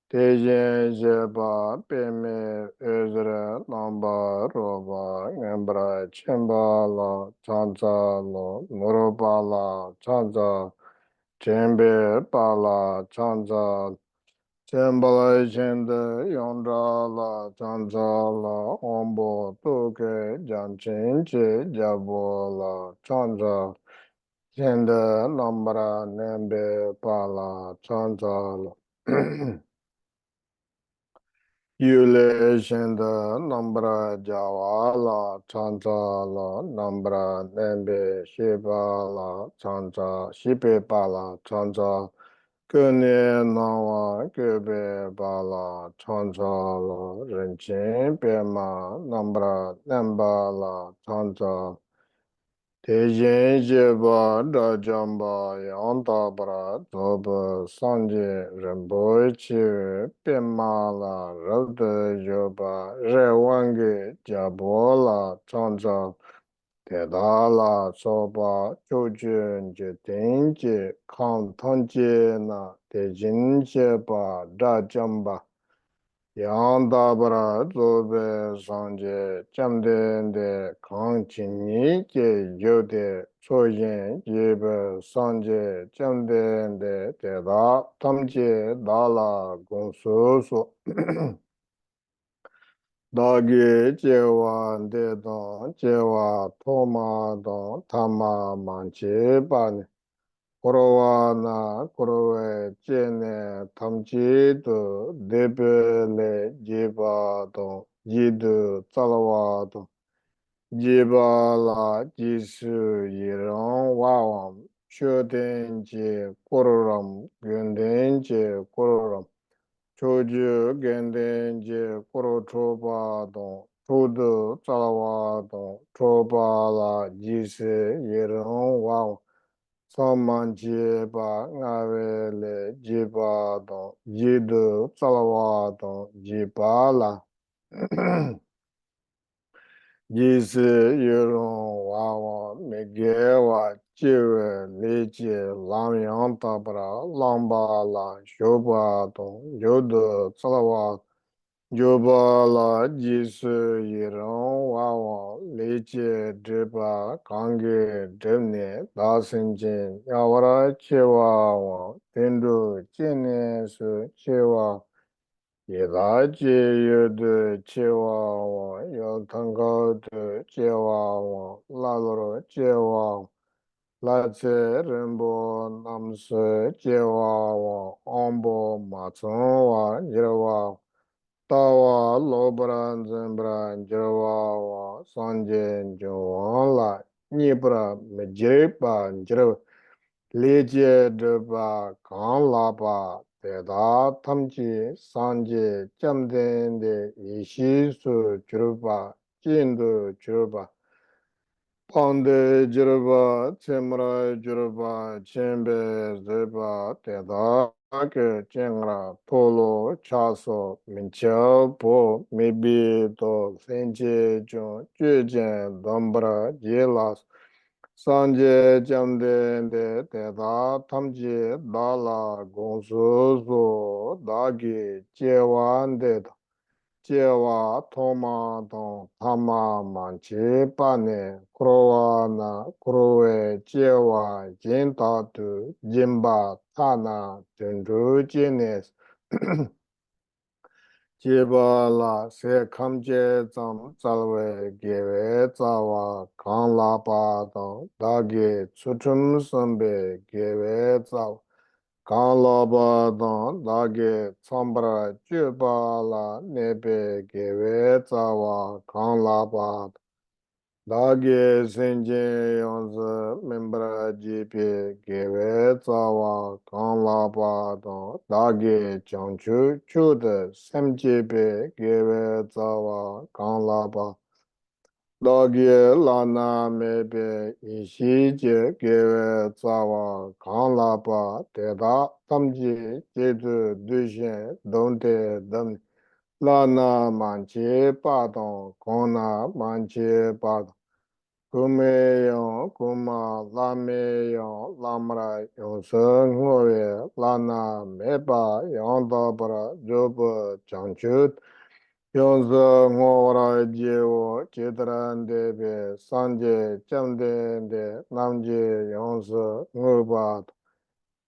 Tejin Shepa Peme Özre Lamba Roba Embra Chemba La Chanta Lo Muroba La Chanta Chembe Pala Chanta Chembala chende yondra la chancha la ombo toke janchin che jabo la chancha chende nambra nembe pala chancha la yule chende nambra jawa la chancha la nambra nembe shiba la chancha shibe pala chancha Kene nawa kebe bala chancha la rinchen pema nambra nemba la chancha Tejen jeba da jamba yanta pra toba sanje rinpo chiwe pema la rabda yoba rewange jabo la chancha Tētālā sōpa chōchūn jī tēngjī kāng tōngjī na tējīn jīpa dā jambā yāng dāparā dzōbē sāngjī jamdēndē kāng chīnī jī yōdē chōyīn jīpa sāngjī jamdēndē tētā tamjī dālā gōngsū sō Dāgī jēwā ndēdāng jēwā tōmā dāng tāmā māñchī bāni Kurowā na kurowē jēne tamchī tu dēbē lē jībā dāng jīdū tsalwā dāng jībā lā jīsū yirāng wāwāṃ shūdēn jī kururam gyōndēn jī kururam Choju genden je koro choba don, chodu talawa don, choba la jise yeron wao, saman je ba ngawe le jiba don, jidu talawa don, jiba la. Jisi yurung wawa megewa jiwe leji lam yang tabra lamba la shoba tong yodo salawa joba la jisi yurung wawa leji driba kange dribne dasenjin yawara chewa wa tendu jine su chewa Yeda je yudu chewa wa, yal tanga du chewa wa, laloro chewa, la che rinpo namse chewa wa, ombo matsun wa, jirwa, tawa lobra zimbra jirwa wa, sanje juwa la, nipra mejirpa jirwa, leje drpa kan lapa teta tamchi sanje chamdende ishi su churpa jindu churpa pande jirpa tsemra churpa chenpe zirpa teta ke chengra tolo chaso mincha po mibi to senche chung chujen dambra jelas Sanje jamde de teta tamji dala gongsu su dagi jewan de jewa toma dong tama manchi pane krowa na krowe jewa jinta tu jimba tana tundu jines Jiba la se kamje zam zalwe gewe zawa kan la pa dong dagi chuchum sambe gewe zawa kan la pa dong dagi tsambra juba la nebe gewe zawa kan la pa dagi senje yonze membra jipe gewe zawa kan la pa dong dagi chanchu chude sem jipe gewe zawa kan la pa dagi lana mebe ishi je gewe zawa kan la pa teda tamji jeju dushen donde dam lana manche pa dong kona manche pa Kumeyo, kuma, lameyo, lamra, yonse, ngoye, lana, meba, yondabra, joba, chanchut, yonse, ngora, jewo, chitrandebe, sanje, chamdende, namje, yonse, ngobat,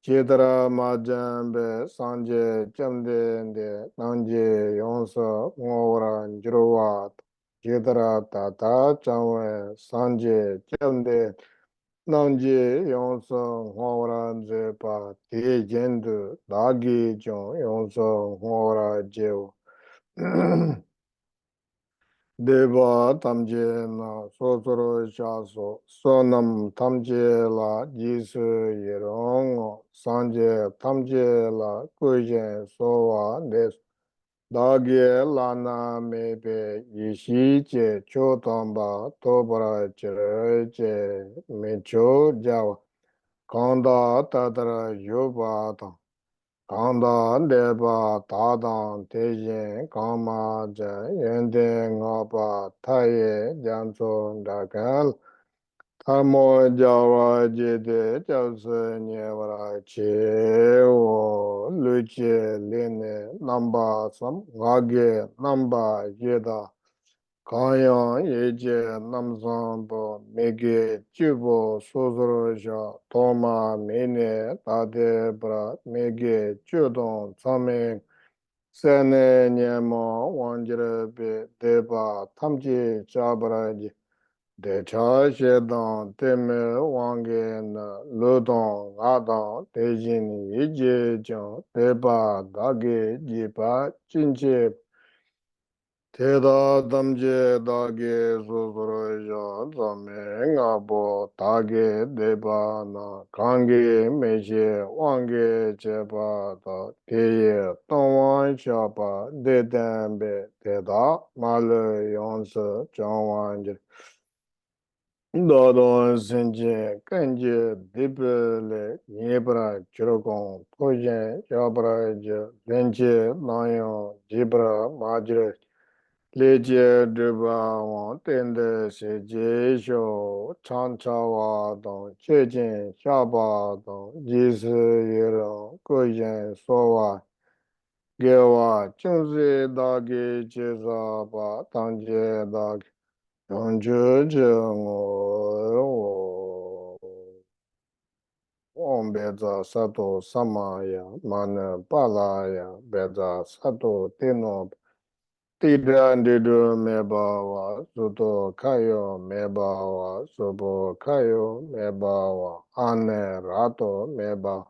chitra, majambe, sanje, chamdende, namje, yonse, ngora, njruwat, Chidra tata chanwe sanje chende nangje yonsong hora zepa te jendu dagi chong yonsong hora jew. Deva tamje na sosoro shaso sonam tamje la jisu yirongo sanje tamje la kujen sowa nesu. Dāgye lāna mebe yishi che cho tōmba tōpara che che me cho jawa kāndā tādara yobā tāng kāndā ndeba tādāng tējien kāma ja yende ngāpa tāye janso ndakāl Tamo Jawa Jede Jause Nyevara Chewo Luche Lene Namba Sam Ngage Namba Yeda Kanyang Yeje Namsambo Mege Chubo Sozoroja Toma Mene Tadebra Mege Chudon Tsame Sene Nyemo Wanjirebe Deba Tamji Chabraji Decha Shedang Teme Wangen Ludong Adang Tejin Yije Jang Teba Dage Jipa Chinche Teda Damje Dage Suzuru Jan Zame Ngabo Dage Deba Na Kange Meche Wange Chepa Da Teye Tongwan Shapa Dedembe Teda Malu Yonse Jangwan Dādōng sēnchē kēnchē dībēlē nyēbrā chirokōng pōshēn yābrā jā lēnchē nāyōng jībrā mājirē 理解对吧？我真的是接受长茶活动，接近下巴动，意思也让个人说话，给我就是那个介绍吧，当街那个用这这我别在萨多萨玛呀，马呢巴拉呀，别在萨多蒂诺。Tirandidu mebawa, suto kayo mebawa, subo kayo mebawa, ane rato meba,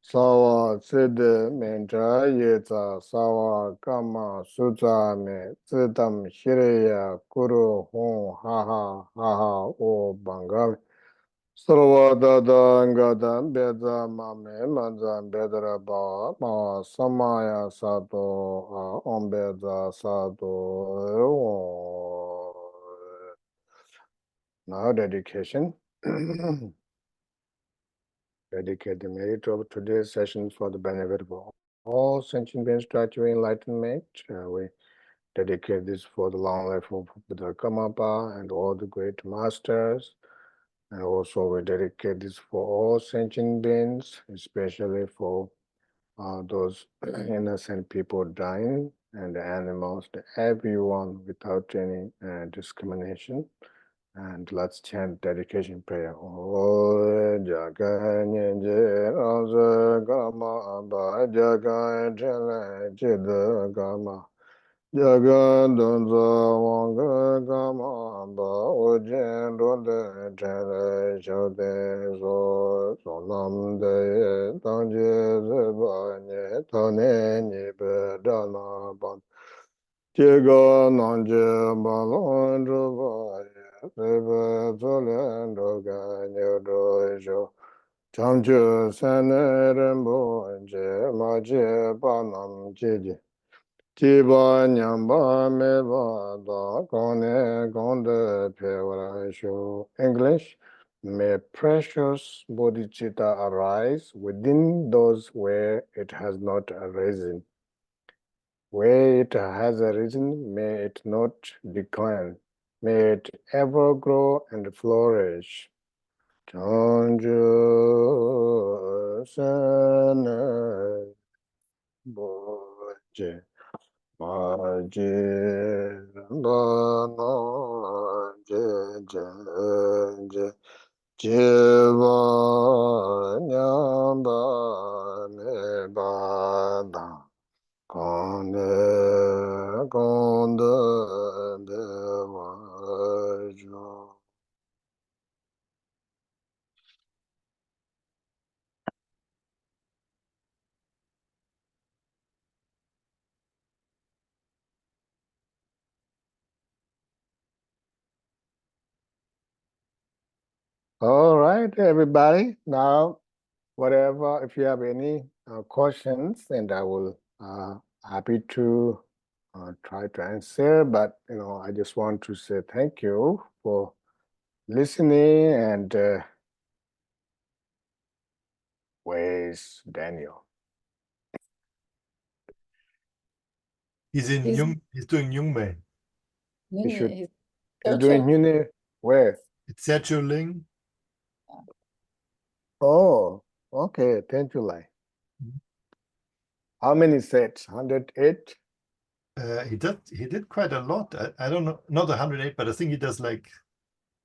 sawa sede mentra yeta, sawa kama suza me, zidam shiriya kuru hon haha haha o bangavi. Sarvada ngada beda mame manza bedra ba ma samaya sato ombeda sato. Now dedication. Dedicate the merit of today's session for the benefit of all sentient beings to enlightenment. We dedicate this for the long life of Buddha Karmapa and all the great masters. And also we dedicate this for all sentient beings, especially for those innocent people dying and the animals, to everyone without any discrimination. And let's chant dedication prayer. O Jaganyenje Raza Gama Ba Jagan Jele Jida Gama Jagan Dunza Wanga Gama Ba Ojen Rode Jele Jode Zo Sonam De Tanje Zeba Nye Tane Nipe Dana Ban Jiga Nanje Balon Druba Sebe Zolen Doga Nyodo Jo Chamchu Sene Rembo Je Maje Panam Jiji Jiba Nyamba Meba Da Kone Gonde Pewara Sho. English. May precious bodhicitta arise within those where it has not arisen. Where it has arisen, may it not decline. May it ever grow and flourish. Chanju Sene Boje Maji Bano Je Jiva Nyamba Nebada Kane Konde Devajo. All right, everybody. Now, whatever, if you have any questions, and I will happy to try to answer. But I just want to say thank you for listening. And where's Daniel? He's in He's- He's doing Yungmei. You should. He's You're doing Hune where? It's Chöling. Oh, okay, 10 July. How many sets? 108? He did quite a lot. I don't know, not 108, but I think he does like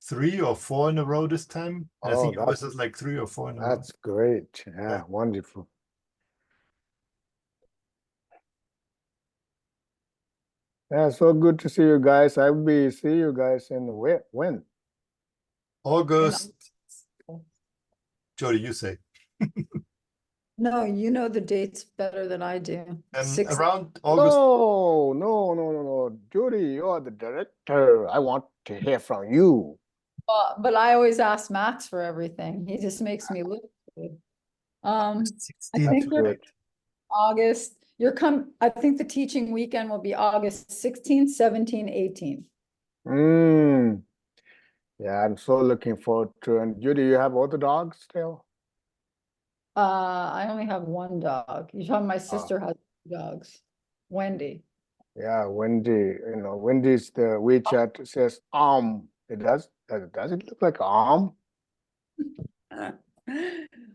3 or 4 in a row this time. And I think he always does like 3 or 4 in a row. That's great. Yeah, wonderful. Yeah, so good to see you guys. I will be see you guys in when? August. Jody, you say. No, you know the dates better than I do. Around August. No. Judy, you are the director. I want to hear from you. But I always ask Max for everything. He just makes me look good. I 16 think to you're Good. August. I think the teaching weekend will be August 16, 17, 18. Yeah, I'm so looking forward to. And Judy, you have all the dogs still? I only have one dog. You know, my sister has two dogs. Wendy. Yeah, Wendy, Wendy's the WeChat says It does it look like The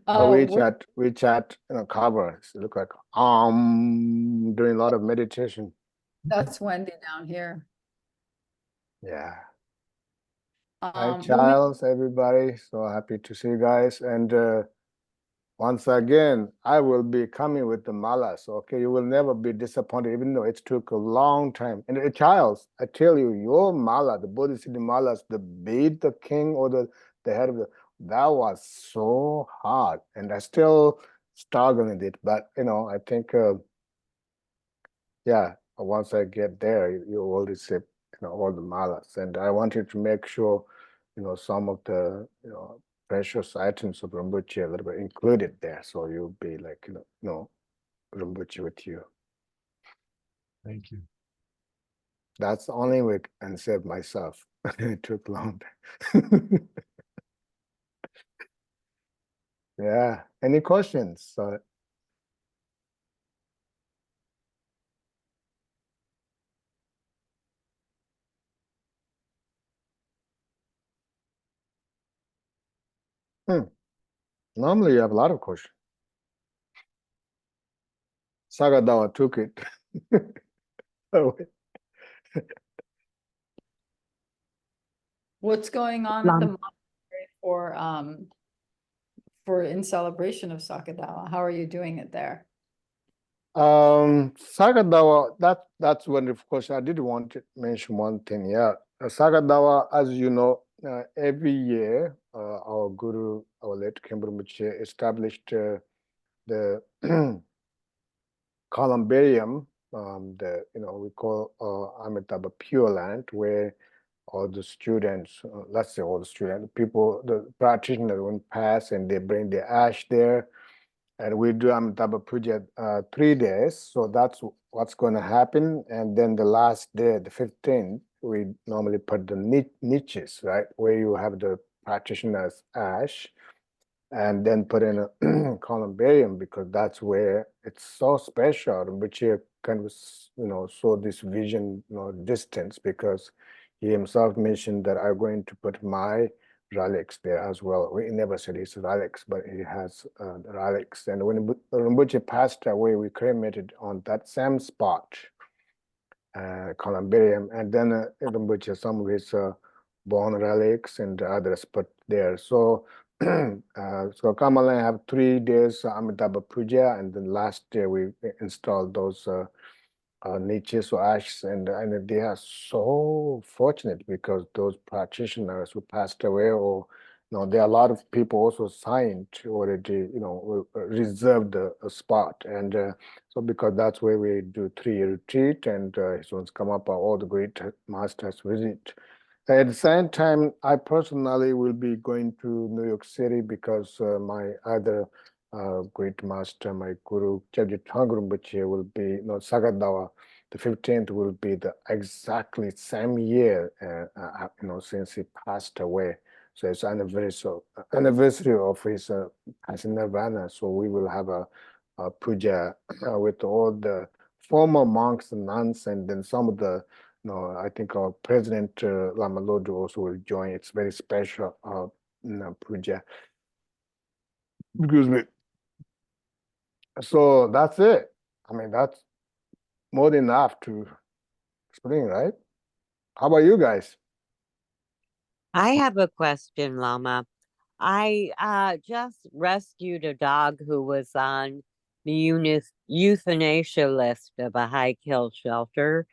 We're- WeChat, covers look like doing a lot of meditation. that's Wendy down here. Yeah. Hi, Well, Charles, everybody. So happy to see you guys. And once again, I will be coming with the malas. Okay, you will never be disappointed, even though it took a long time. And Charles, I tell you, your mala, the Bodhisattva malas, the beat the king or the head of that was so hard. And I still struggle with it. But I think yeah, once I get there, you will receive all the malas. And I wanted to make sure some of the precious items of Rinpoche a little bit included there, so you'll be like Rinpoche with you. Thank you. That's the only way I can save myself. It took long time. Yeah, any questions? Normally you have a lot of questions. Sagadawa took it. what's going on at the monastery for in celebration of Sakadawa? How are you doing it there? Sagadawa, that's wonderful question. I did want to mention one thing. Yeah, Sagadawa, as you know, every year our guru, our late Khenpo Rinpoche, established the columbarium, we call Amitabha Pure Land, where all the students, let's say all the students, people, the practitioners won't pass and they bring the ash there. And we do Amitabha Puja 3 days. So that's what's going to happen. And then the last day, the 15th, we normally put the niches, right? Where you have the practitioner's ash and then put in a columbarium, because that's where it's so special, which he kind of, saw this vision, distance, because he himself mentioned that I'm going to put my relics there as well. He never said his relics, but he has relics. And when Rinpoche passed away, we cremated on that same spot, columbarium, and then Rinpoche, some of his bone relics and others put there. So so Kamala have 3 days Amitabha Puja, and then last day we installed those niches or ashes, and they are so fortunate because those practitioners who passed away, or there are a lot of people also signed already, reserved a spot, and so because that's where we do 3-year retreat, and his ones come up, all the great masters visit. At the same time, I personally will be going to New York City because my other great master, my guru, Chabji Thangrum Rinpoche, will be, Sagadawa, the 15th will be the exactly same year, since he passed away. So it's anniversary of his passing nirvana. So we will have a puja with all the former monks and nuns, and then some of the I think our president Lama Lodro also will join. It's very special puja. Excuse me. So that's it. I mean, that's more than enough to explain, right? How about you guys? I have a question, Lama. I just rescued a dog who was on the euthanasia list of a high kill shelter.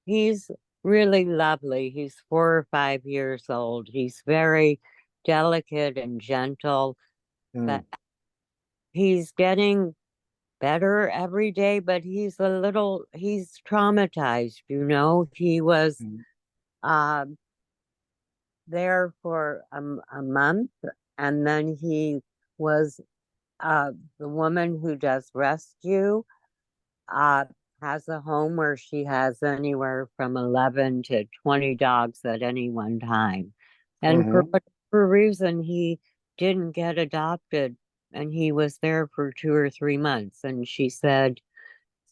He's really lovely. He's 4 or 5 years old. He's very delicate and gentle, but he's getting better every day, but he's traumatized, He was there for a month, and then he was the woman who does rescue has a home where she has anywhere from 11 to 20 dogs at any one time. And for whatever reason, he didn't get adopted, and he was there for 2 or 3 months. And she said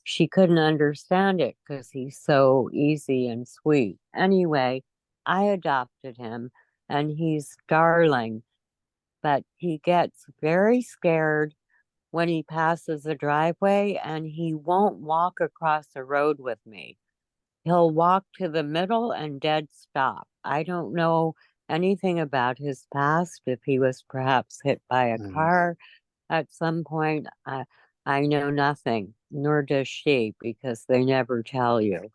she couldn't understand it because he's so easy and sweet. Anyway, I adopted him and he's darling, but he gets very scared when he passes a driveway and he won't walk across the road with me. He'll walk to the middle and dead stop. I don't know anything about his past, if he was perhaps hit by a car at some point. I know nothing, nor does she, because they never tell you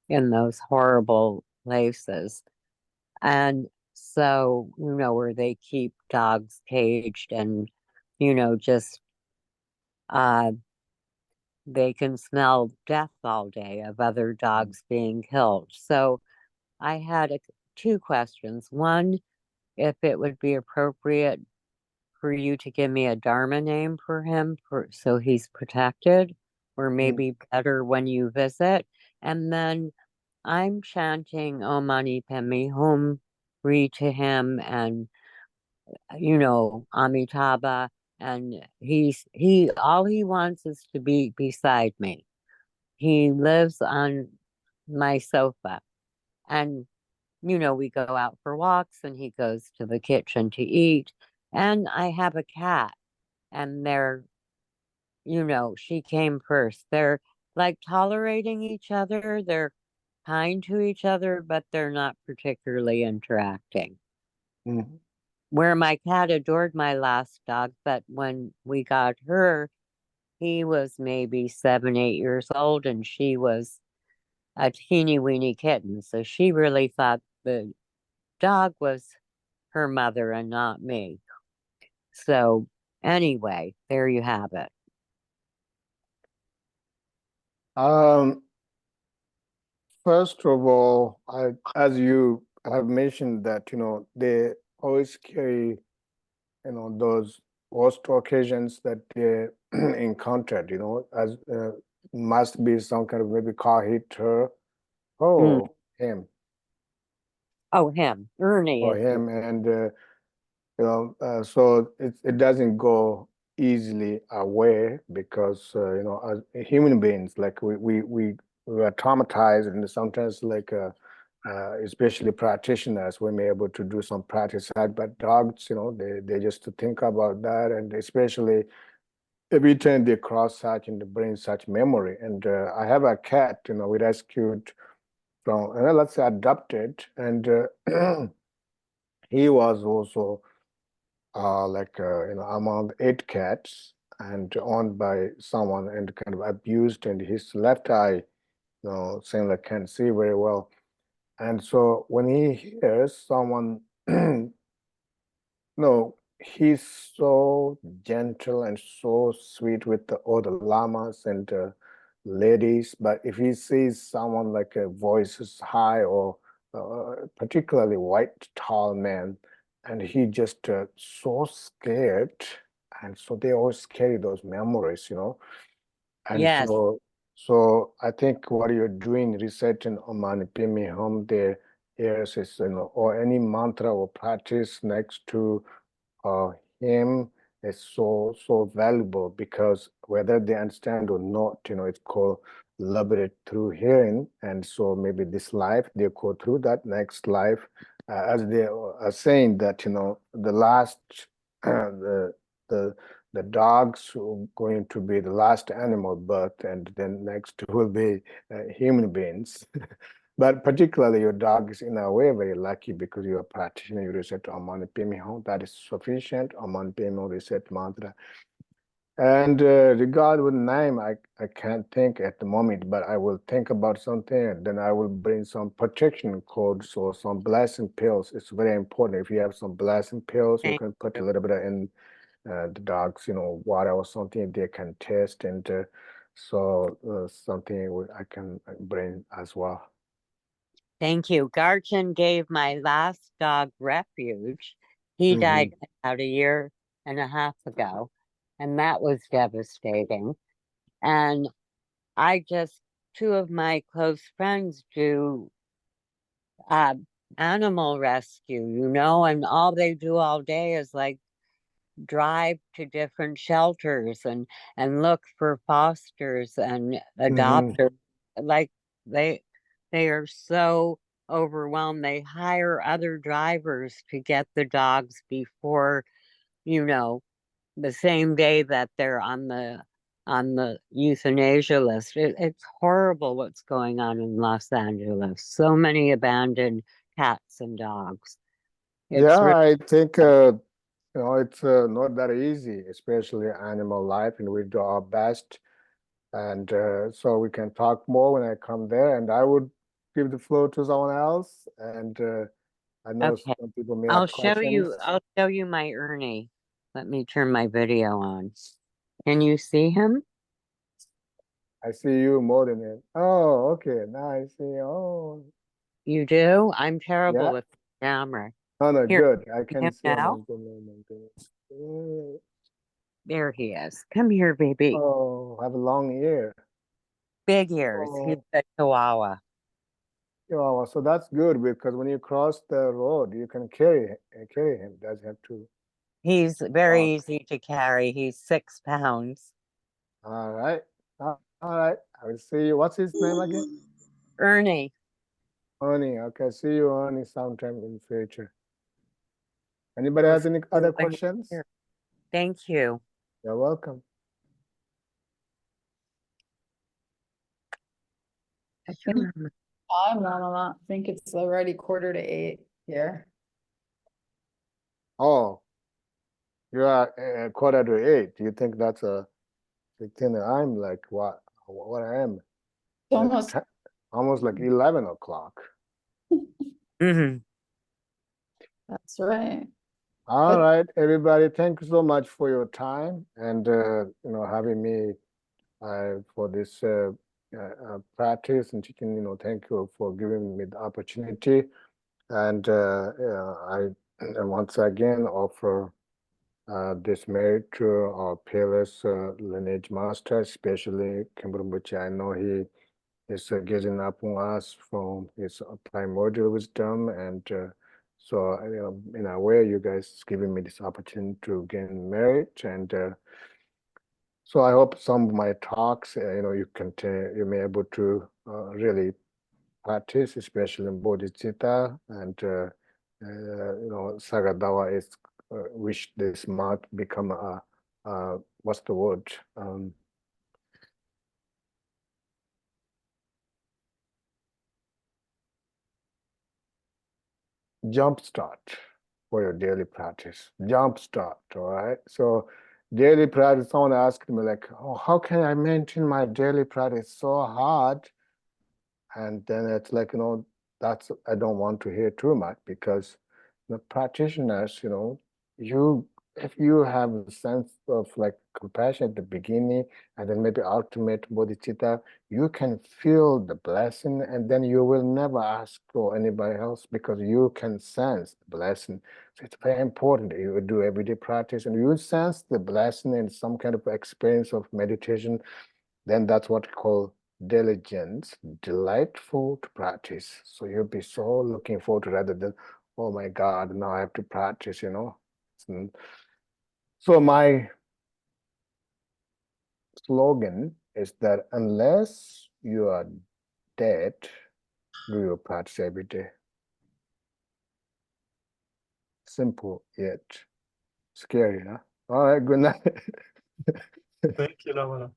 in those horrible places. And so, where they keep dogs caged and, just they can smell death all day of other dogs being killed. So I had two questions. One, if it would be appropriate for you to give me a Dharma name for him so he's protected, or maybe better when you visit. And then I'm chanting Om Mani Padme Hum Re to him and, Amitabha. And he all he wants is to be beside me. He lives on my sofa. And, we go out for walks and he goes to the kitchen to eat. And I have a cat and she came first. They're like tolerating each other. They're kind to each other, but they're not particularly interacting. Where my cat adored my last dog, but when we got her, he was maybe 7, 8 years old and she was a teeny weeny kitten. So she really thought the dog was her mother and not me. So anyway, there you have it. First of all, as you have mentioned that, they always carry, those worst occasions that they encountered, as must be some kind of maybe car hit her. Him. Oh, him. Ernie. Or him. And, so it doesn't go easily away because, as human beings, like we are traumatized, and sometimes like, especially practitioners, we may be able to do some practice, but dogs, they just think about that, and especially every time they cross such and they bring such memory. And I have a cat, we rescued from, let's say adopted, and he was also among 8 cats and owned by someone and kind of abused, and his left eye, saying like can't see very well. And so when he hears someone, he's so gentle and so sweet with all the lamas and ladies. But if he sees someone like a voice is high or particularly white, tall man, and he just so scared, and so they always carry those memories, And yes. So I think what you're doing, reciting Om Mani Padme Hum there, is, or any mantra or practice next to him is so valuable, because whether they understand or not, it's called liberate through hearing. And so maybe this life they go through that next life, as they are saying that, the last the dogs are going to be the last animal birth, and then next will be human beings. But particularly your dog is in a way very lucky, because you're a practitioner, you recite Om Mani Padme Hum, that is sufficient. Om Mani Padme Hum, recite mantra. And regarding name, I can't think at the moment, but I will think about something, and then I will bring some protection codes or some blessing pills. It's very important. If you have some blessing pills, you can put a little bit in the dogs, water or something they can taste, and something I can bring as well. Thank you. Garchin gave my last dog refuge. He died about 1.5 years ago, and that was devastating. And two of my close friends do animal rescue, and all they do all day is like drive to different shelters and look for fosters and adopters. Like they are so overwhelmed. They hire other drivers to get the dogs before, you know, the same day that they're on the euthanasia list. It's horrible what's going on in Los Angeles. So many abandoned cats and dogs. It's Yeah, really I think it's not that easy, especially animal life, and we do our best. And so we can talk more when I come there, and I would give the floor to someone else. And I know okay. some people may I'll have questions. show you my Ernie. Let me turn my video on. Can you see him? I see you more than it. Oh, okay. Now I see. Oh, You do? I'm terrible yeah. with the camera. No, no, Here, good. I see can him see him. now? Oh, my goodness. There he is. Come here, baby. Oh, I have a long ear. Big ears. He's Oh, a Chihuahua. yeah, so that's good because when you cross the road, you can carry him. Doesn't have to He's very walk. easy to carry. He's 6 pounds. All right. All right. I will see you. What's his name again? Ernie. Ernie. Okay. See you, Ernie, sometime in the future. Anybody We'll has any see you other when you're questions? here. Thank you. You're welcome. I think I'm not, I think it's already 7:45 here. Oh, you are 7:45. Do you think that's a big thing? I'm like what I am? It's Like almost, almost like 11 o'clock. Hmm. that's right. All But- right, everybody. Thank you so much for your time and having me for this practice and teaching. Thank you for giving me the opportunity. And I once again offer this merit to our peerless lineage master, especially Kimberbuchi. I know he is gazing up on us from his primordial wisdom, and so in a way, you guys giving me this opportunity to gain merit, and so I hope some of my talks, you may able to really practice, especially in Bodhicitta, and Sagadawa is wish this might become a what's the word? Jumpstart for your daily practice. Jumpstart, all right? So daily practice, someone asked me like, oh, how can I maintain my daily practice? So hard. And then it's like, that's, I don't want to hear too much because the practitioners, if you have a sense of like compassion at the beginning and then maybe ultimate bodhicitta, you can feel the blessing and then you will never ask for anybody else because you can sense the blessing. So it's very important. You do everyday practice and you sense the blessing in some kind of experience of meditation, then that's what we call diligence, delightful to practice. So you'll be so looking forward to rather than, oh my God, now I have to practice, So my slogan is that unless you are dead, do your practice every day. Simple yet scary, huh? All right, good night. Thank you, Lama.